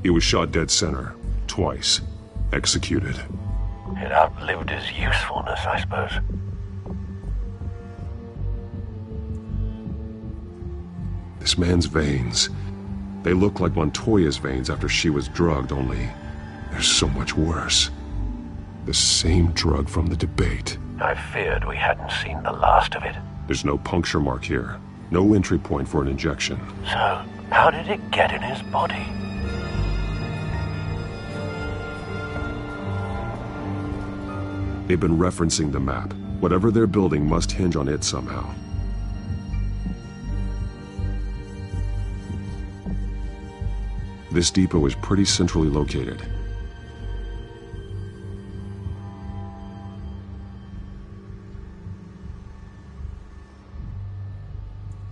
He was shot dead center, twice, executed. It outlived his usefulness, I suppose. This man's veins, they look like Montoya's veins after she was drugged, only they're so much worse. The same drug from the debate. I feared we hadn't seen the last of it. There's no puncture mark here, no entry point for an injection. So, how did it get in his body? They've been referencing the map. Whatever they're building must hinge on it somehow. This depot is pretty centrally located.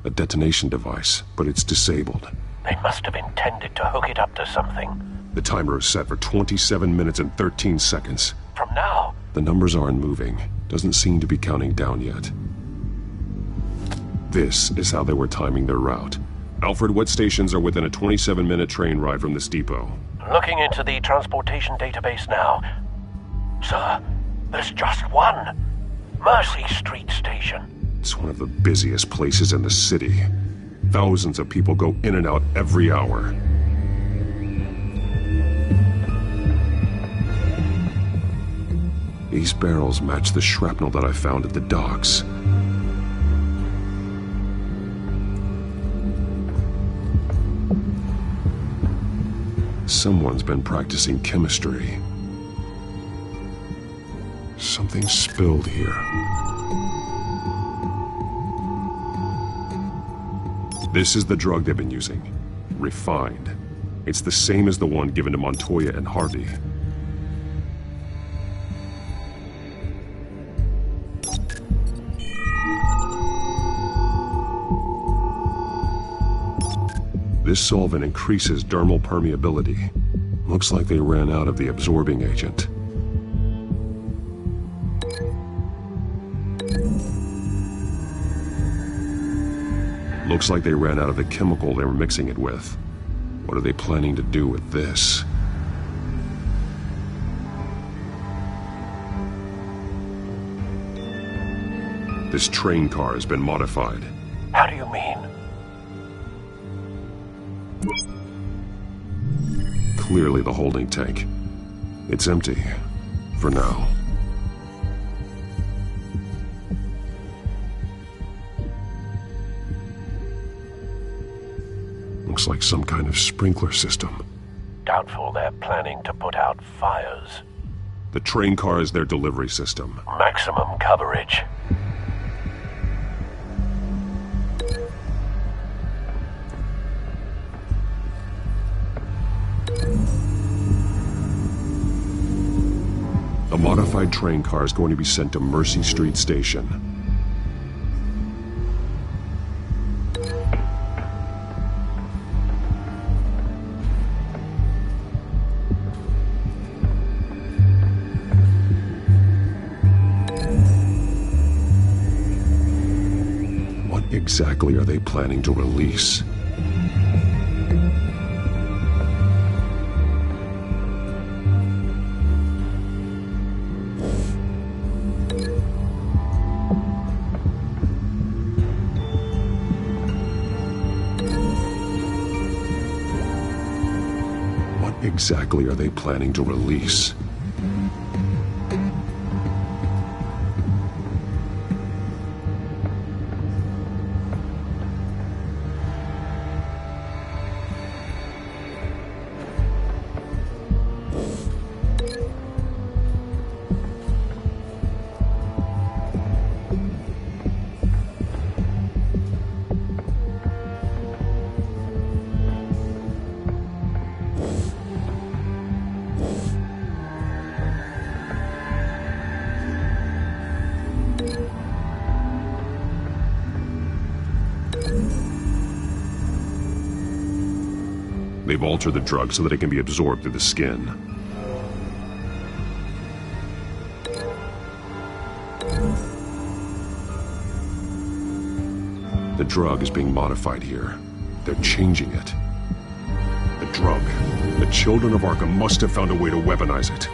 A detonation device, but it's disabled. They must have intended to hook it up to something. The timer is set for 27 minutes and 13 seconds. From now? The numbers aren't moving. Doesn't seem to be counting down yet. This is how they were timing their route. Alfred, what stations are within a 27-minute train ride from this depot? Looking into the transportation database now. Sir, there's just one. Mercy Street Station. It's one of the busiest places in the city. Thousands of people go in and out every hour. These barrels match the shrapnel that I found at the docks. Someone's been practicing chemistry. Something spilled here. This is the drug they've been using. Refined. It's the same as the one given to Montoya and Harvey. This solvent increases dermal permeability. Looks like they ran out of the absorbing agent. Looks like they ran out of the chemical they were mixing it with. What are they planning to do with this? This train car has been modified. How do you mean? Clearly the holding tank. It's empty. for now. Looks like some kind of sprinkler system. Doubtful they're planning to put out fires. The train car is their delivery system. Maximum coverage. A modified train car is going to be sent to Mercy Street Station. What exactly are they planning to release? Exactly are they planning to release? They've altered the drug so that it can be absorbed through the skin. The drug is being modified here. They're changing it. The drug. The children of Arkham must have found a way to weaponize it.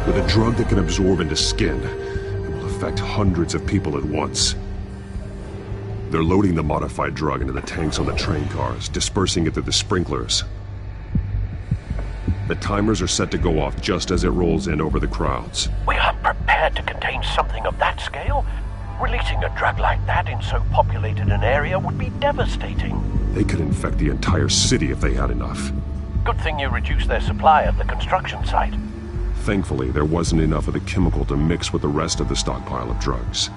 With a drug that can absorb into skin, it will affect hundreds of people at once. They're loading the modified drug into the tanks on the train cars, dispersing it through the sprinklers. The timers are set to go off just as it rolls in over the crowds. We aren't prepared to contain something of that scale. Releasing a drug like that in so populated an area would be devastating. They could infect the entire city if they had enough. Good thing you reduced their supply at the construction site. Thankfully, there wasn't enough of the chemical to mix with the rest of the stockpile of drugs.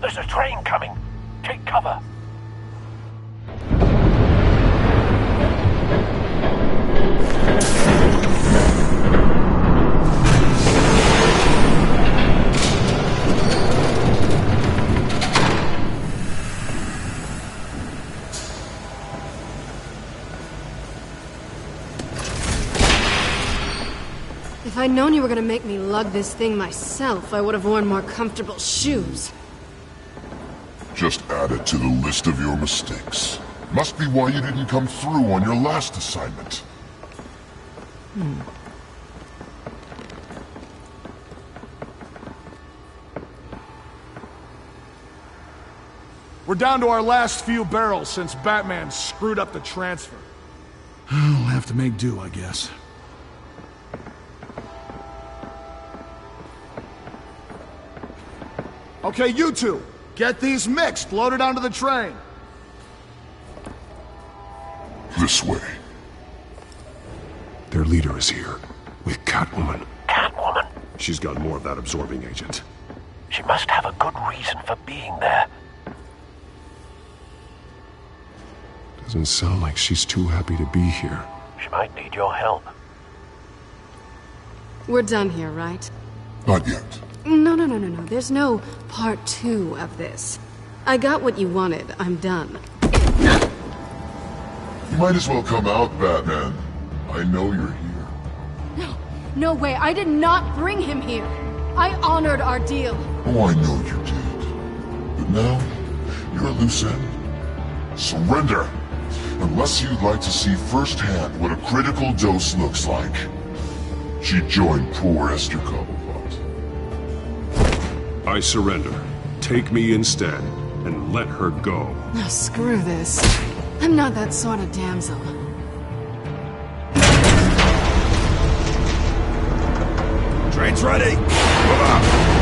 There's a train coming. Take cover. If I'd known you were gonna make me lug this thing myself, I would have worn more comfortable shoes. Just add it to the list of your mistakes. Must be why you didn't come through on your last assignment. We're down to our last few barrels since Batman screwed up the transfer. We'll have to make do, I guess. Okay, you two, get these mixed, loaded onto the train. This way. Their leader is here, with Catwoman. Catwoman? She's got more of that absorbing agent. She must have a good reason for being there. Doesn't sound like she's too happy to be here. She might need your help. We're done here, right? Not yet. No. There's no part 2 of this. I got what you wanted. I'm done. You might as well come out, Batman. I know you're here. No way. I did not bring him here. I honored our deal. Oh, I know you did. But now, you're a loose end. Surrender! Unless you'd like to see firsthand what a critical dose looks like. She joined poor Esther Cobblepot. I surrender. Take me instead, and let her go. No, screw this. I'm not that sort of damsel. Train's ready! Move up!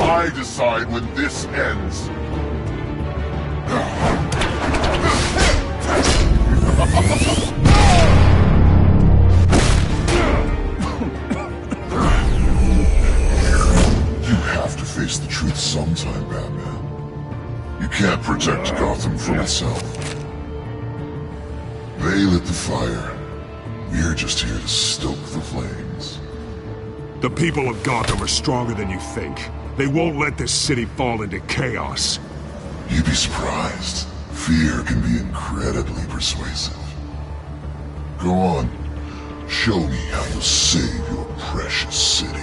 I decide when this ends. You have to face the truth sometime, Batman. You can't protect Gotham from itself. They lit the fire. We're just here to stoke the flames. The people of Gotham are stronger than you think. They won't let this city fall into chaos. You'd be surprised. Fear can be incredibly persuasive. Go on. Show me how you'll save your precious city.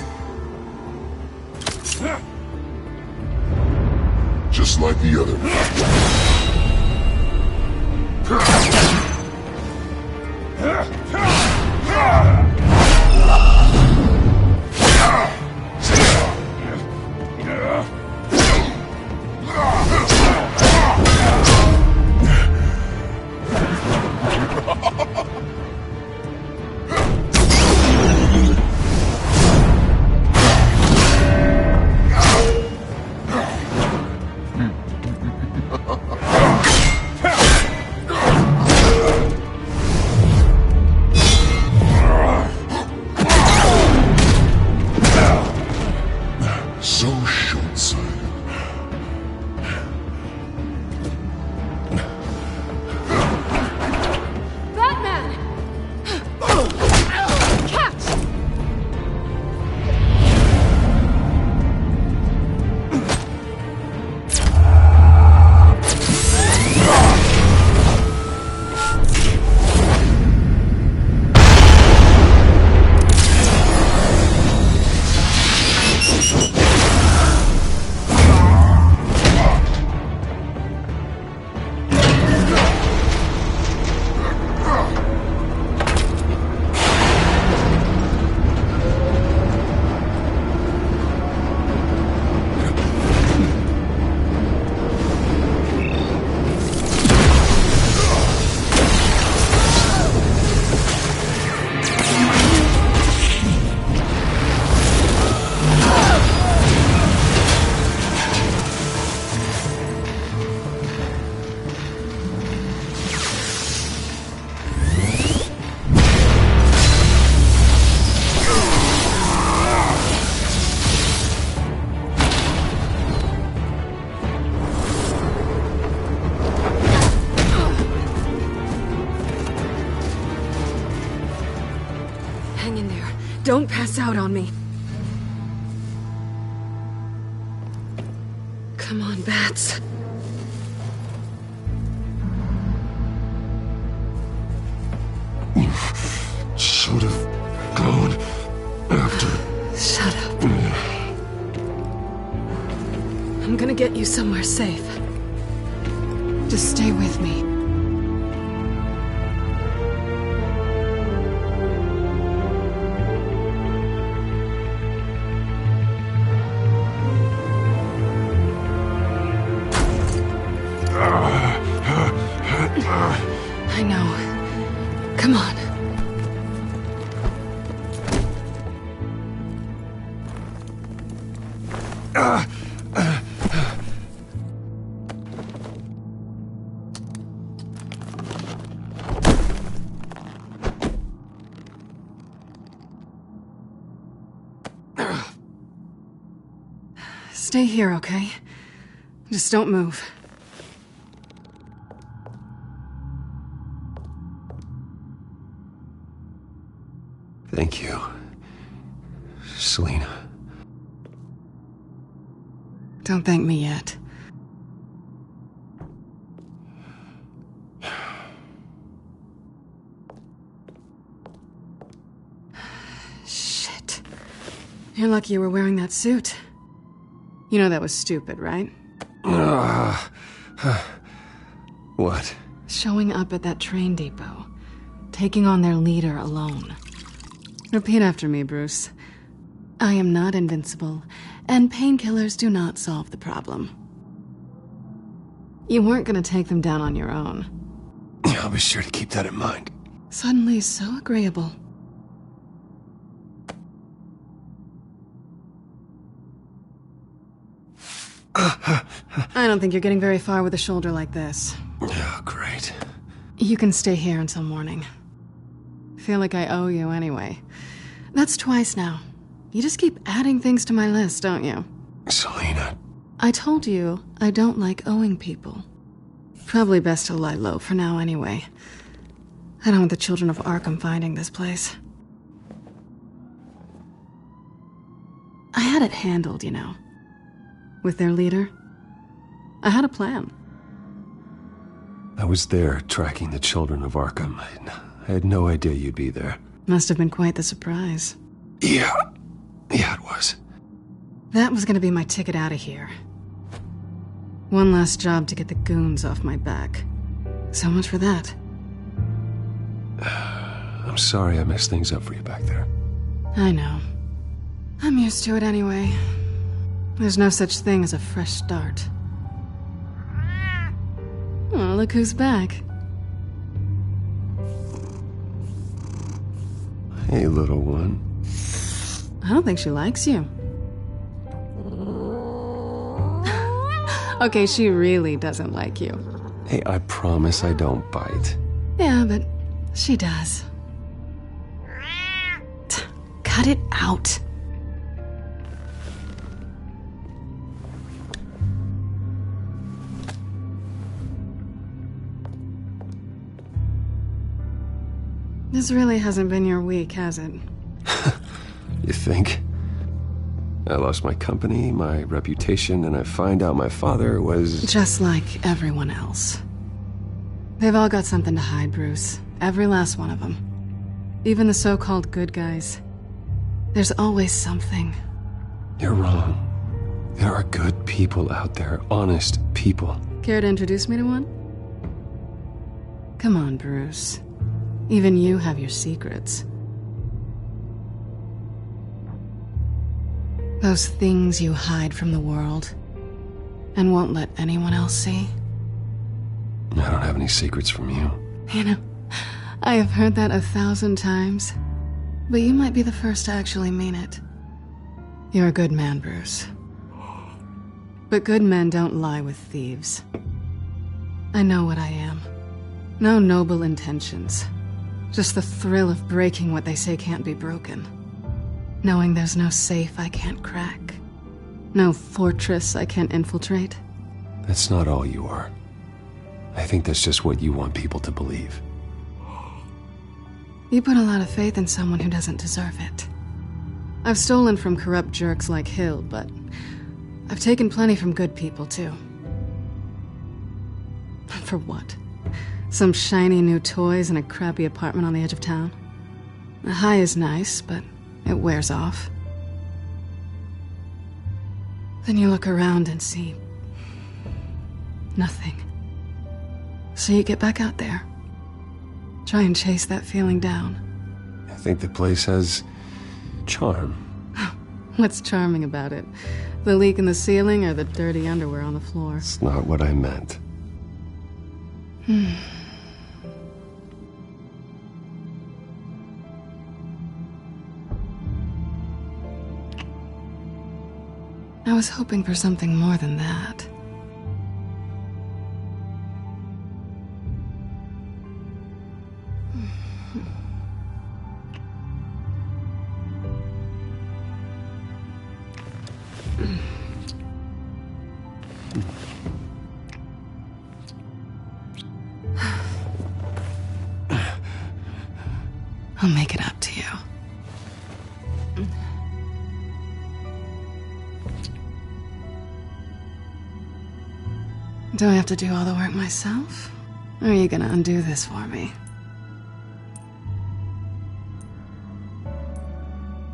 Just like the other Hang in there. Don't pass out on me. Come on, Bats. Should have gone after. Shut up. I'm gonna get you somewhere safe. Just stay with me. I know. Come on. Stay here, okay? Just don't move. Thank you, Selina. Don't thank me yet. Shit. You're lucky you were wearing that suit. You know that was stupid, right? What? Showing up at that train depot. Taking on their leader alone. Repeat after me, Bruce. I am not invincible, and painkillers do not solve the problem. You weren't gonna take them down on your own. I'll be sure to keep that in mind. Suddenly so agreeable. I don't think you're getting very far with a shoulder like this. Oh, great. You can stay here until morning. Feel like I owe you anyway. That's twice now. You just keep adding things to my list, don't you? Selina. I told you I don't like owing people. Probably best to lie low for now anyway. I don't want the children of Arkham finding this place. I had it handled, you know. With their leader. I had a plan. I was there tracking the children of Arkham. I had no idea you'd be there. Must have been quite the surprise. Yeah, it was. That was gonna be my ticket out of here. One last job to get the goons off my back. So much for that. I'm sorry I messed things up for you back there. I know. I'm used to it anyway. There's no such thing as a fresh start. Oh, look who's back. Hey, little one. I don't think she likes you. Okay, she really doesn't like you. Hey, I promise I don't bite. Yeah, but she does. Cut it out. This really hasn't been your week, has it? You think? I lost my company, my reputation, and I find out my father was... Just like everyone else. They've all got something to hide, Bruce. Every last one of them. Even the so-called good guys. There's always something. You're wrong. There are good people out there, honest people. Care to introduce me to one? Come on, Bruce. Even you have your secrets. Those things you hide from the world and won't let anyone else see. I don't have any secrets from you. You know, I have heard that 1,000 times, but you might be the first to actually mean it. You're a good man, Bruce. But good men don't lie with thieves. I know what I am. No noble intentions. Just the thrill of breaking what they say can't be broken. Knowing there's no safe I can't crack. No fortress I can't infiltrate. That's not all you are. I think that's just what you want people to believe. You put a lot of faith in someone who doesn't deserve it. I've stolen from corrupt jerks like Hill, but I've taken plenty from good people, too. For what? Some shiny new toys and a crappy apartment on the edge of town? The high is nice, but it wears off. Then you look around and see nothing. So you get back out there. Try and chase that feeling down. I think the place has charm. What's charming about it? The leak in the ceiling or the dirty underwear on the floor? It's not what I meant. I was hoping for something more than that. I'll make it up to you. Do I have to do all the work myself? Or are you gonna undo this for me?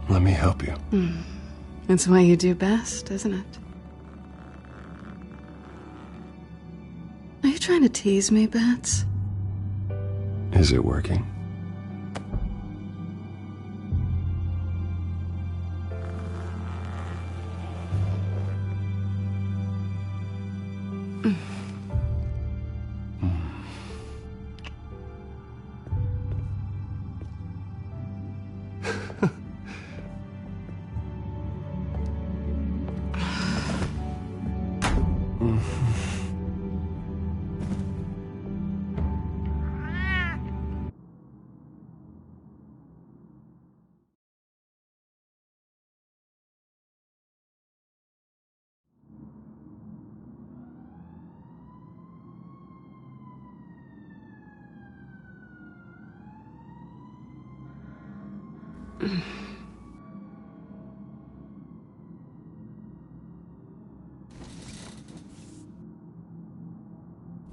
Let me help you. It's what you do best, isn't it? Are you trying to tease me, Bats? Is it working?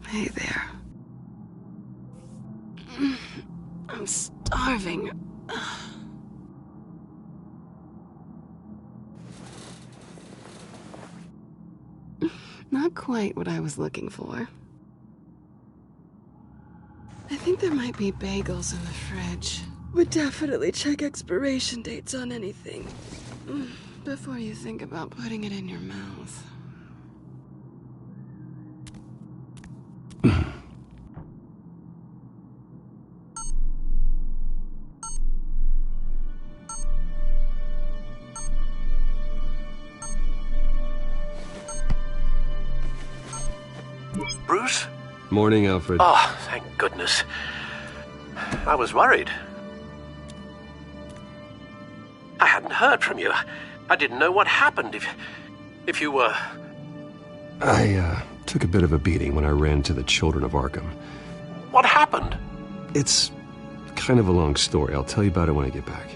Hey there. I'm starving. Not quite what I was looking for. I think there might be bagels in the fridge. Would definitely check expiration dates on anything before you think about putting it in your mouth. Bruce? Morning, Alfred. Oh, thank goodness. I was worried. I hadn't heard from you. I didn't know what happened if you were... I took a bit of a beating when I ran to the Children of Arkham. What happened? It's kind of a long story. I'll tell you about it when I get back.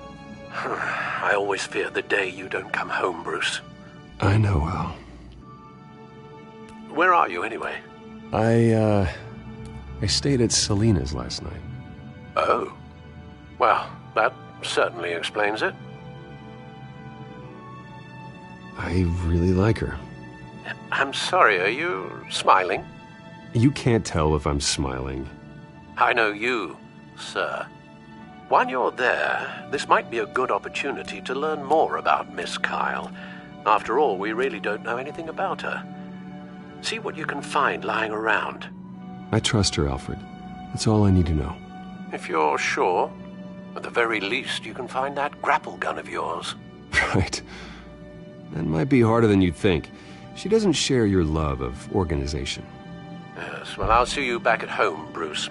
I always fear the day you don't come home, Bruce. I know, Al. Where are you, anyway? I stayed at Selina's last night. Oh. Well, that certainly explains it. I really like her. I'm sorry, are you smiling? You can't tell if I'm smiling. I know you, sir. While you're there, this might be a good opportunity to learn more about Miss Kyle. After all, we really don't know anything about her. See what you can find lying around. I trust her, Alfred. That's all I need to know. If you're sure, at the very least, you can find that grapple gun of yours. Right. That might be harder than you'd think. She doesn't share your love of organization. Yes, well, I'll see you back at home, Bruce.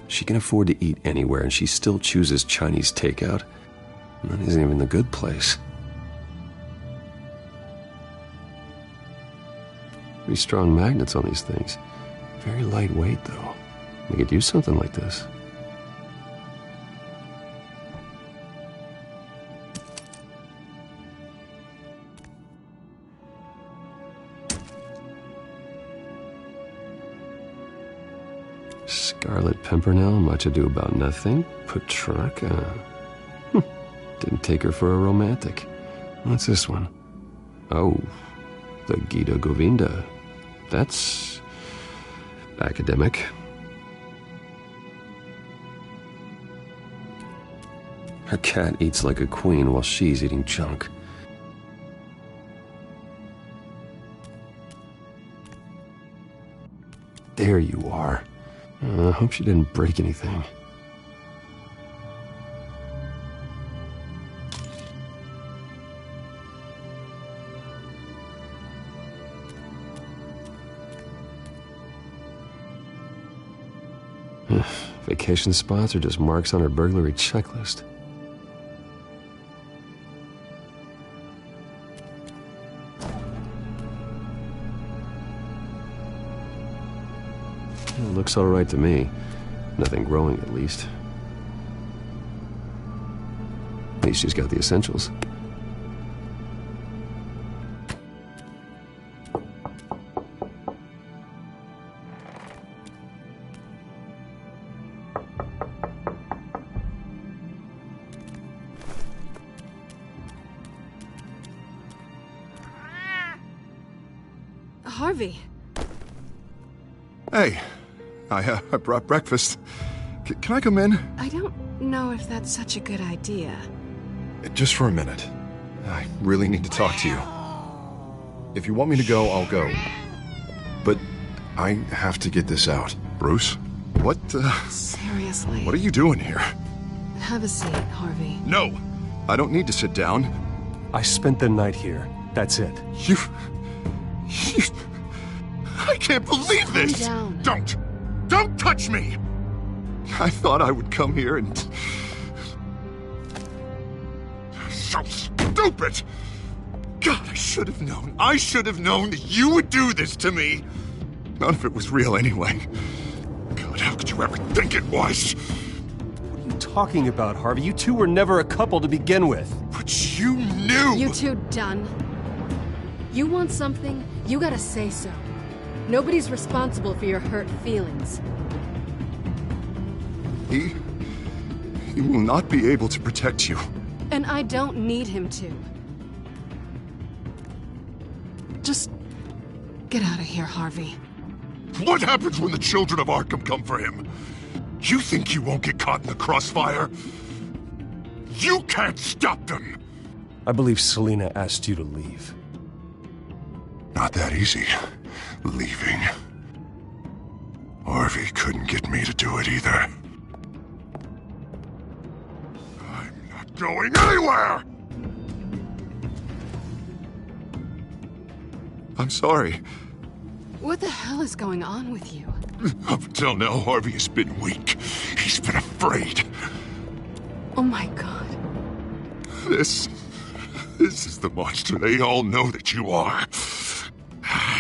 She can afford to eat anywhere, and she still chooses Chinese takeout. And that isn't even the good place. Pretty strong magnets on these things. Very lightweight, though. We could use something like this. Scarlet Pimpernel, much ado about nothing. Petrarca. Didn't take her for a romantic. What's this one? Oh, the Gita Govinda. That's academic. Her cat eats like a queen while she's eating junk. There you are. I hope she didn't break anything. Vacation spots are just marks on her burglary checklist. It looks all right to me. Nothing growing, at least. At least she's got the essentials. Harvey. Hey, I brought breakfast. Can I come in? I don't know if that's such a good idea. Just for a minute. I really need to talk to you. If you want me to go, I'll go. But I have to get this out. Bruce? What, Seriously. What are you doing here? Have a seat, Harvey. No! I don't need to sit down. I spent the night here. That's it. You... I can't believe this! Calm down. Don't touch me! I thought I would come here and... So stupid! God, I should have known. I should have known that you would do this to me! None of it was real anyway. God, how could you ever think it was? What are you talking about, Harvey? You two were never a couple to begin with. But you knew! You two done? You want something, you gotta say so. Nobody's responsible for your hurt feelings. He will not be able to protect you. And I don't need him to. Just get out of here, Harvey. What happens when the children of Arkham come for him? You think you won't get caught in the crossfire? You can't stop them! I believe Selina asked you to leave. Not that easy, leaving. Harvey couldn't get me to do it either. I'm not going anywhere! I'm sorry. What the hell is going on with you? Up until now, Harvey has been weak. He's been afraid. Oh my God. This is the monster they all know that you are.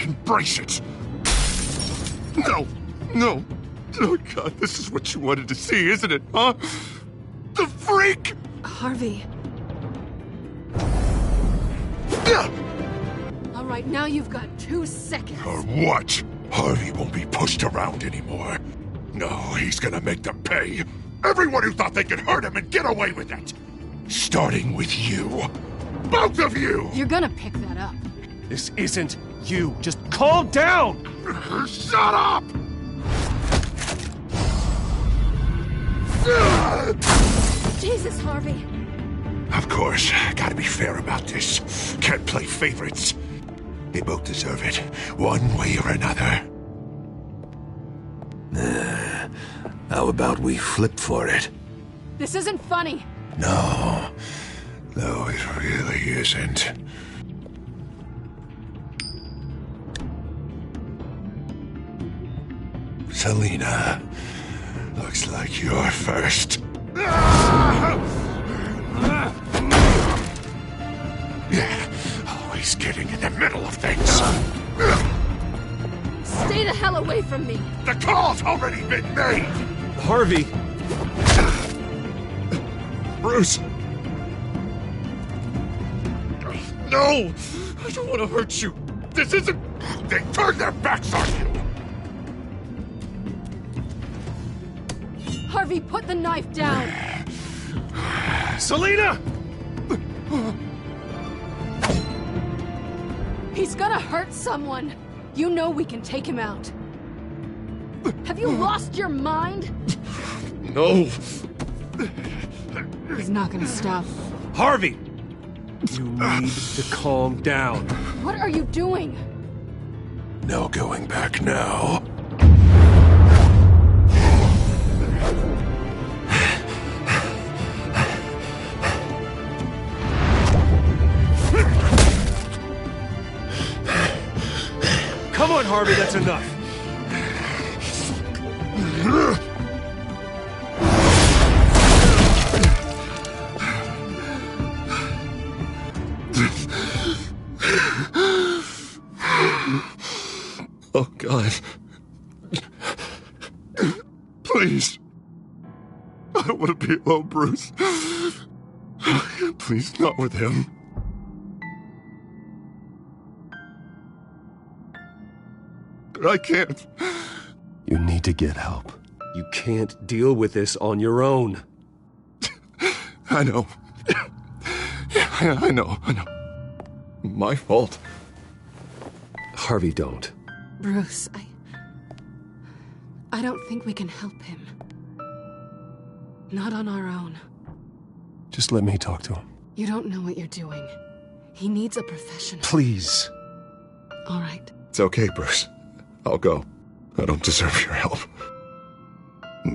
Embrace it. No. Oh God, this is what you wanted to see, isn't it, huh? The freak! Harvey. All right, now you've got 2 seconds. Or what? Harvey won't be pushed around anymore. No, he's gonna make them pay. Everyone who thought they could hurt him and get away with it. Starting with you. Both of you! You're gonna pick that up. This isn't you. Just calm down! Shut up! Jesus, Harvey. Of course, gotta be fair about this. Can't play favorites. They both deserve it, one way or another. How about we flip for it? This isn't funny. No, it really isn't. Selina, looks like you're first. Always getting in the middle of things. Stay the hell away from me. The call's already been made! Harvey! Bruce! No! I don't want to hurt you. This isn't... They turned their backs on you! Harvey, put the knife down! Selina! He's gonna hurt someone! You know we can take him out. Have you lost your mind? No! He's not gonna stop. Harvey! You need to calm down. What are you doing? No going back now. Come on, Harvey, that's enough. Oh, God. Please. I don't want to be alone, Bruce. Please, not with him. I can't. You need to get help. You can't deal with this on your own. I know. Yeah, I know. My fault. Harvey, don't. Bruce, I don't think we can help him. Not on our own. Just let me talk to him. You don't know what you're doing. He needs a professional. Please. All right. It's okay, Bruce. I'll go. I don't deserve your help.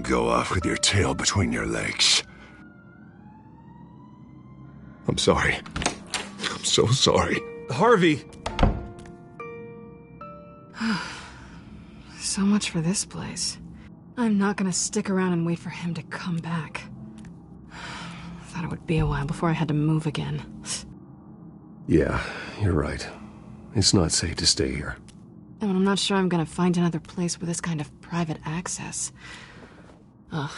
Go off with your tail between your legs. I'm sorry. I'm so sorry. Harvey! So much for this place. I'm not gonna stick around and wait for him to come back. Thought it would be a while before I had to move again. Yeah, you're right. It's not safe to stay here. And I'm not sure I'm gonna find another place with this kind of private access. Ugh.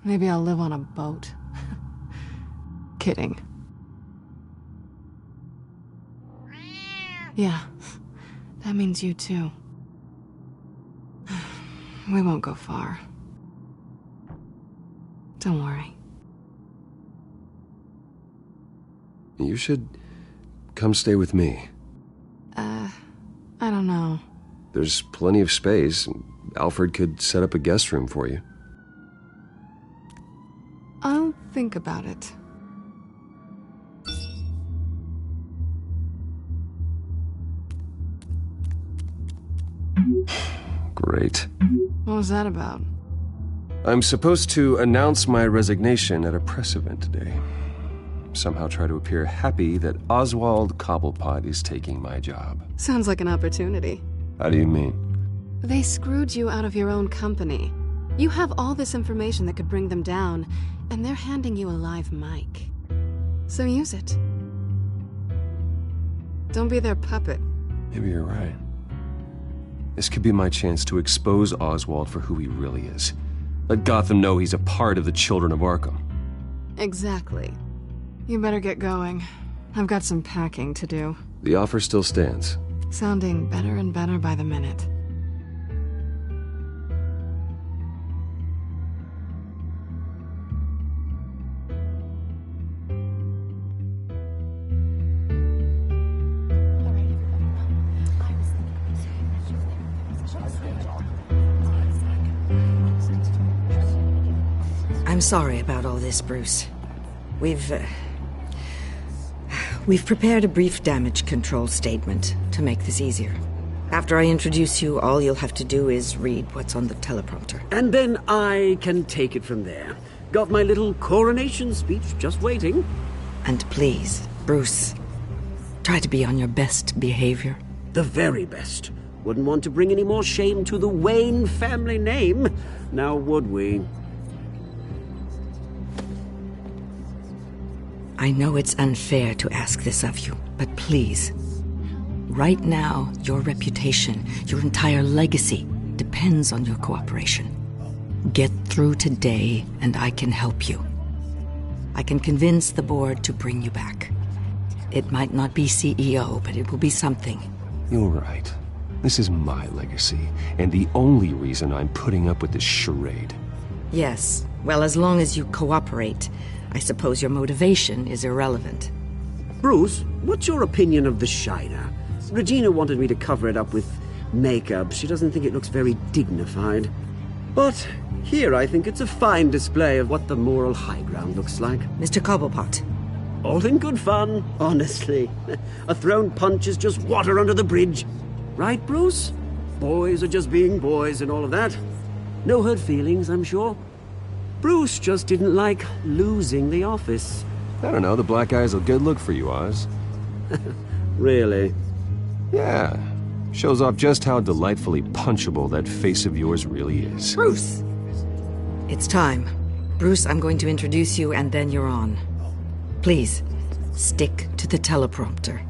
Maybe I'll live on a boat. Kidding. Yeah. That means you too. We won't go far. Don't worry. You should come stay with me. I don't know. There's plenty of space. Alfred could set up a guest room for you. I'll think about it. Great. What was that about? I'm supposed to announce my resignation at a press event today. Somehow try to appear happy that Oswald Cobblepot is taking my job. Sounds like an opportunity. How do you mean? They screwed you out of your own company. You have all this information that could bring them down, and they're handing you a live mic. So use it. Don't be their puppet. Maybe you're right. This could be my chance to expose Oswald for who he really is. Let Gotham know he's a part of the Children of Arkham. Exactly. You better get going. I've got some packing to do. The offer still stands. Sounding better and better by the minute. I'm sorry about all this, Bruce. We've prepared a brief damage control statement to make this easier. After I introduce you, all you'll have to do is read what's on the teleprompter. And then I can take it from there. Got my little coronation speech just waiting. And please, Bruce, try to be on your best behavior. The very best. Wouldn't want to bring any more shame to the Wayne family name, now would we? I know it's unfair to ask this of you, but please, right now, your reputation, your entire legacy, depends on your cooperation. Get through today, and I can help you. I can convince the board to bring you back. It might not be CEO, but it will be something. You're right. This is my legacy, and the only reason I'm putting up with this charade. Yes, well, as long as you cooperate, I suppose your motivation is irrelevant. Bruce, what's your opinion of the Shiner? Regina wanted me to cover it up with makeup. She doesn't think it looks very dignified. But here I think it's a fine display of what the moral high ground looks like. Mr. Cobblepot. All in good fun, honestly. A thrown punch is just water under the bridge. Right, Bruce? Boys are just being boys and all of that. No hurt feelings, I'm sure. Bruce just didn't like losing the office. I don't know, the black eye's a good look for you, Oz. Really? Yeah. Shows off just how delightfully punchable that face of yours really is. Bruce! It's time. Bruce, I'm going to introduce you and then you're on. Please, stick to the teleprompter.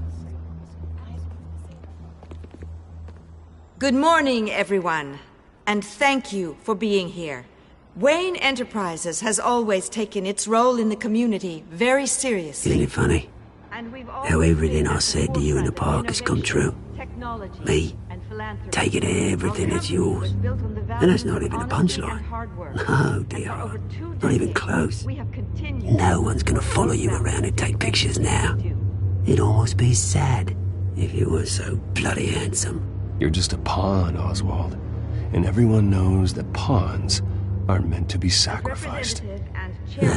Good morning, everyone. And thank you for being here. Wayne Enterprises has always taken its role in the community very seriously. Isn't it funny? How everything I said to you in the park has come true. Me, taking everything that's yours. And that's not even a punchline. No, dear heart. Not even close. No one's gonna follow you around and take pictures now. It'd almost be sad if you were so bloody handsome. You're just a pawn, Oswald. And everyone knows that pawns are meant to be sacrificed.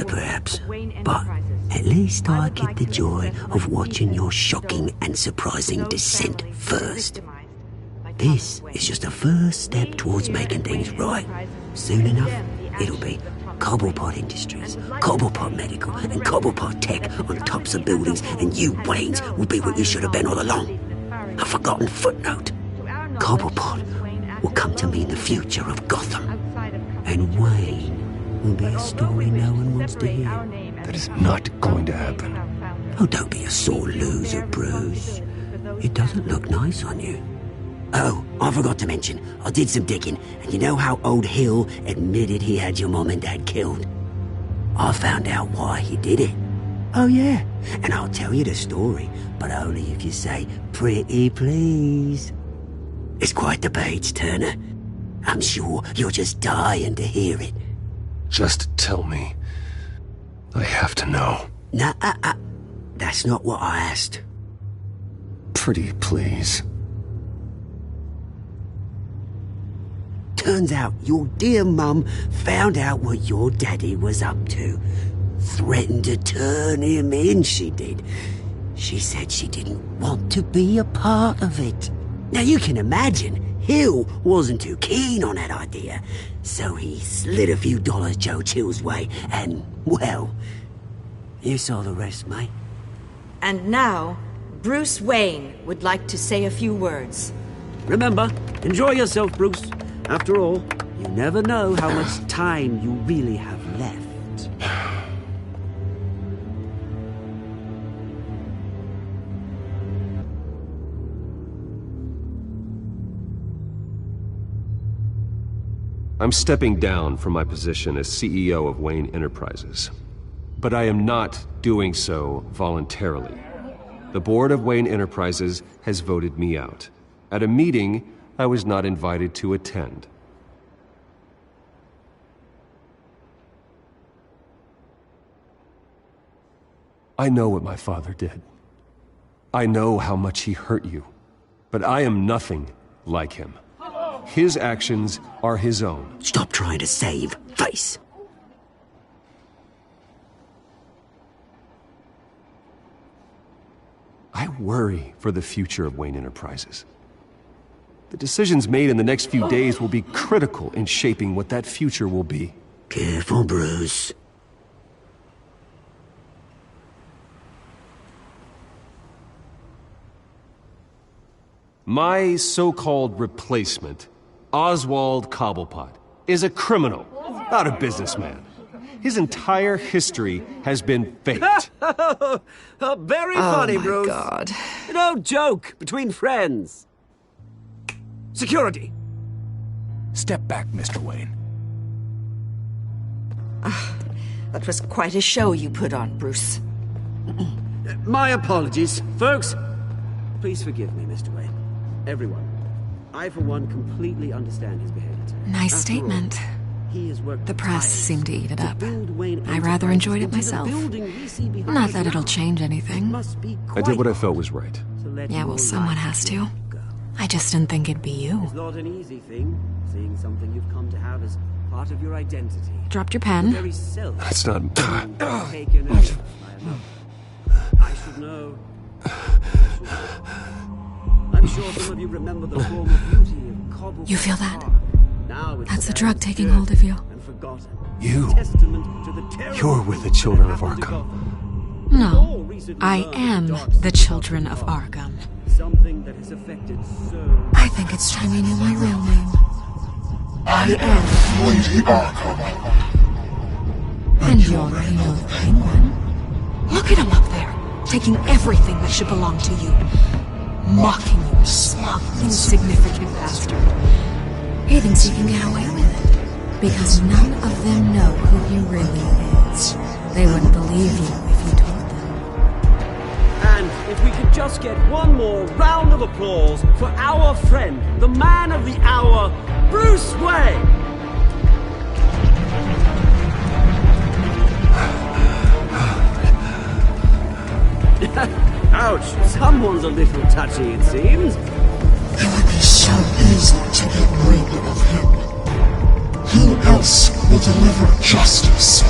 Perhaps. But at least I get the joy of watching your shocking and surprising descent first. This is just a first step towards making things right. Soon enough, it'll be Cobblepot Industries, Cobblepot Medical, and Cobblepot Tech on tops of buildings, and you, Waynes, will be what you should have been all along. A forgotten footnote. Cobblepot will come to mean the future of Gotham. And Wayne will be a story no one wants to hear. That is not going to happen. Oh, don't be a sore loser, Bruce. It doesn't look nice on you. Oh, I forgot to mention, I did some digging, and you know how old Hill admitted he had your mom and dad killed? I found out why he did it. Oh yeah, and I'll tell you the story, but only if you say, pretty please. It's quite the page, Turner. I'm sure you're just dying to hear it. Just tell me. I have to know. Nah, that's not what I asked. Pretty please. Turns out your dear mum found out what your daddy was up to. Threatened to turn him in, she did. She said she didn't want to be a part of it. Now you can imagine, Hill wasn't too keen on that idea. So he slid a few dollars Joe Chill's way, and, well, you saw the rest, mate. And now, Bruce Wayne would like to say a few words. Remember, enjoy yourself, Bruce. After all, you never know how much time you really have left. I'm stepping down from my position as CEO of Wayne Enterprises. But I am not doing so voluntarily. The board of Wayne Enterprises has voted me out. At a meeting I was not invited to attend. I know what my father did. I know how much he hurt you. But I am nothing like him. His actions are his own. Stop trying to save face. I worry for the future of Wayne Enterprises. The decisions made in the next few days will be critical in shaping what that future will be. Careful, Bruce. My so-called replacement, Oswald Cobblepot, is a criminal, not a businessman. His entire history has been faked. Very funny, Bruce. Oh, my God. You know, joke between friends. Security. Step back, Mr. Wayne. That was quite a show you put on, Bruce. My apologies. Folks, please forgive me, Mr. Wayne. Everyone. I, for one, completely understand his behavior. Nice statement. The press seemed to eat it up. I rather enjoyed it myself. Not that it'll change anything. I did what I felt was right. Yeah, well, someone has to. I just didn't think it'd be you. It's not an easy thing, seeing something you've come to have as part of your identity. Dropped your pen. That's not... I should know. I'm sure some of you remember the form of beauty of Cobble. You feel that? That's the drug taking hold of you. You're with the children of Arkham. No, I am the children of Arkham. I think it's time you knew my real name. I am Lady Arkham. And you already know the Penguin. Look at him up there, taking everything that should belong to you. Mocking you, smug, insignificant bastard. He thinks he can get away with it. Because none of them know who he really is. They wouldn't believe you if you told them. And if we could just get one more round of applause for our friend, the man of the hour, Bruce Wayne! Ouch, someone's a little touchy, it seems. It would be so easy to get rid of him. Who else will deliver justice?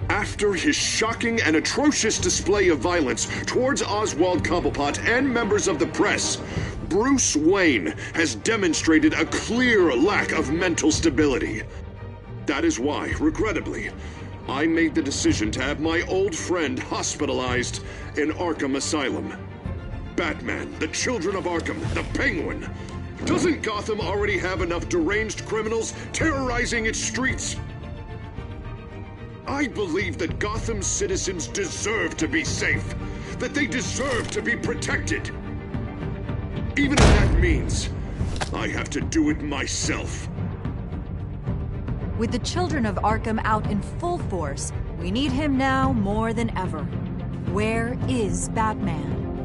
After his shocking and atrocious display of violence towards Oswald Cobblepot and members of the press, Bruce Wayne has demonstrated a clear lack of mental stability. That is why, regrettably, I made the decision to have my old friend hospitalized in Arkham Asylum. Batman, the Children of Arkham, the Penguin. Doesn't Gotham already have enough deranged criminals terrorizing its streets? I believe that Gotham's citizens deserve to be safe, that they deserve to be protected. Even if that means I have to do it myself. With the Children of Arkham out in full force, we need him now more than ever. Where is Batman?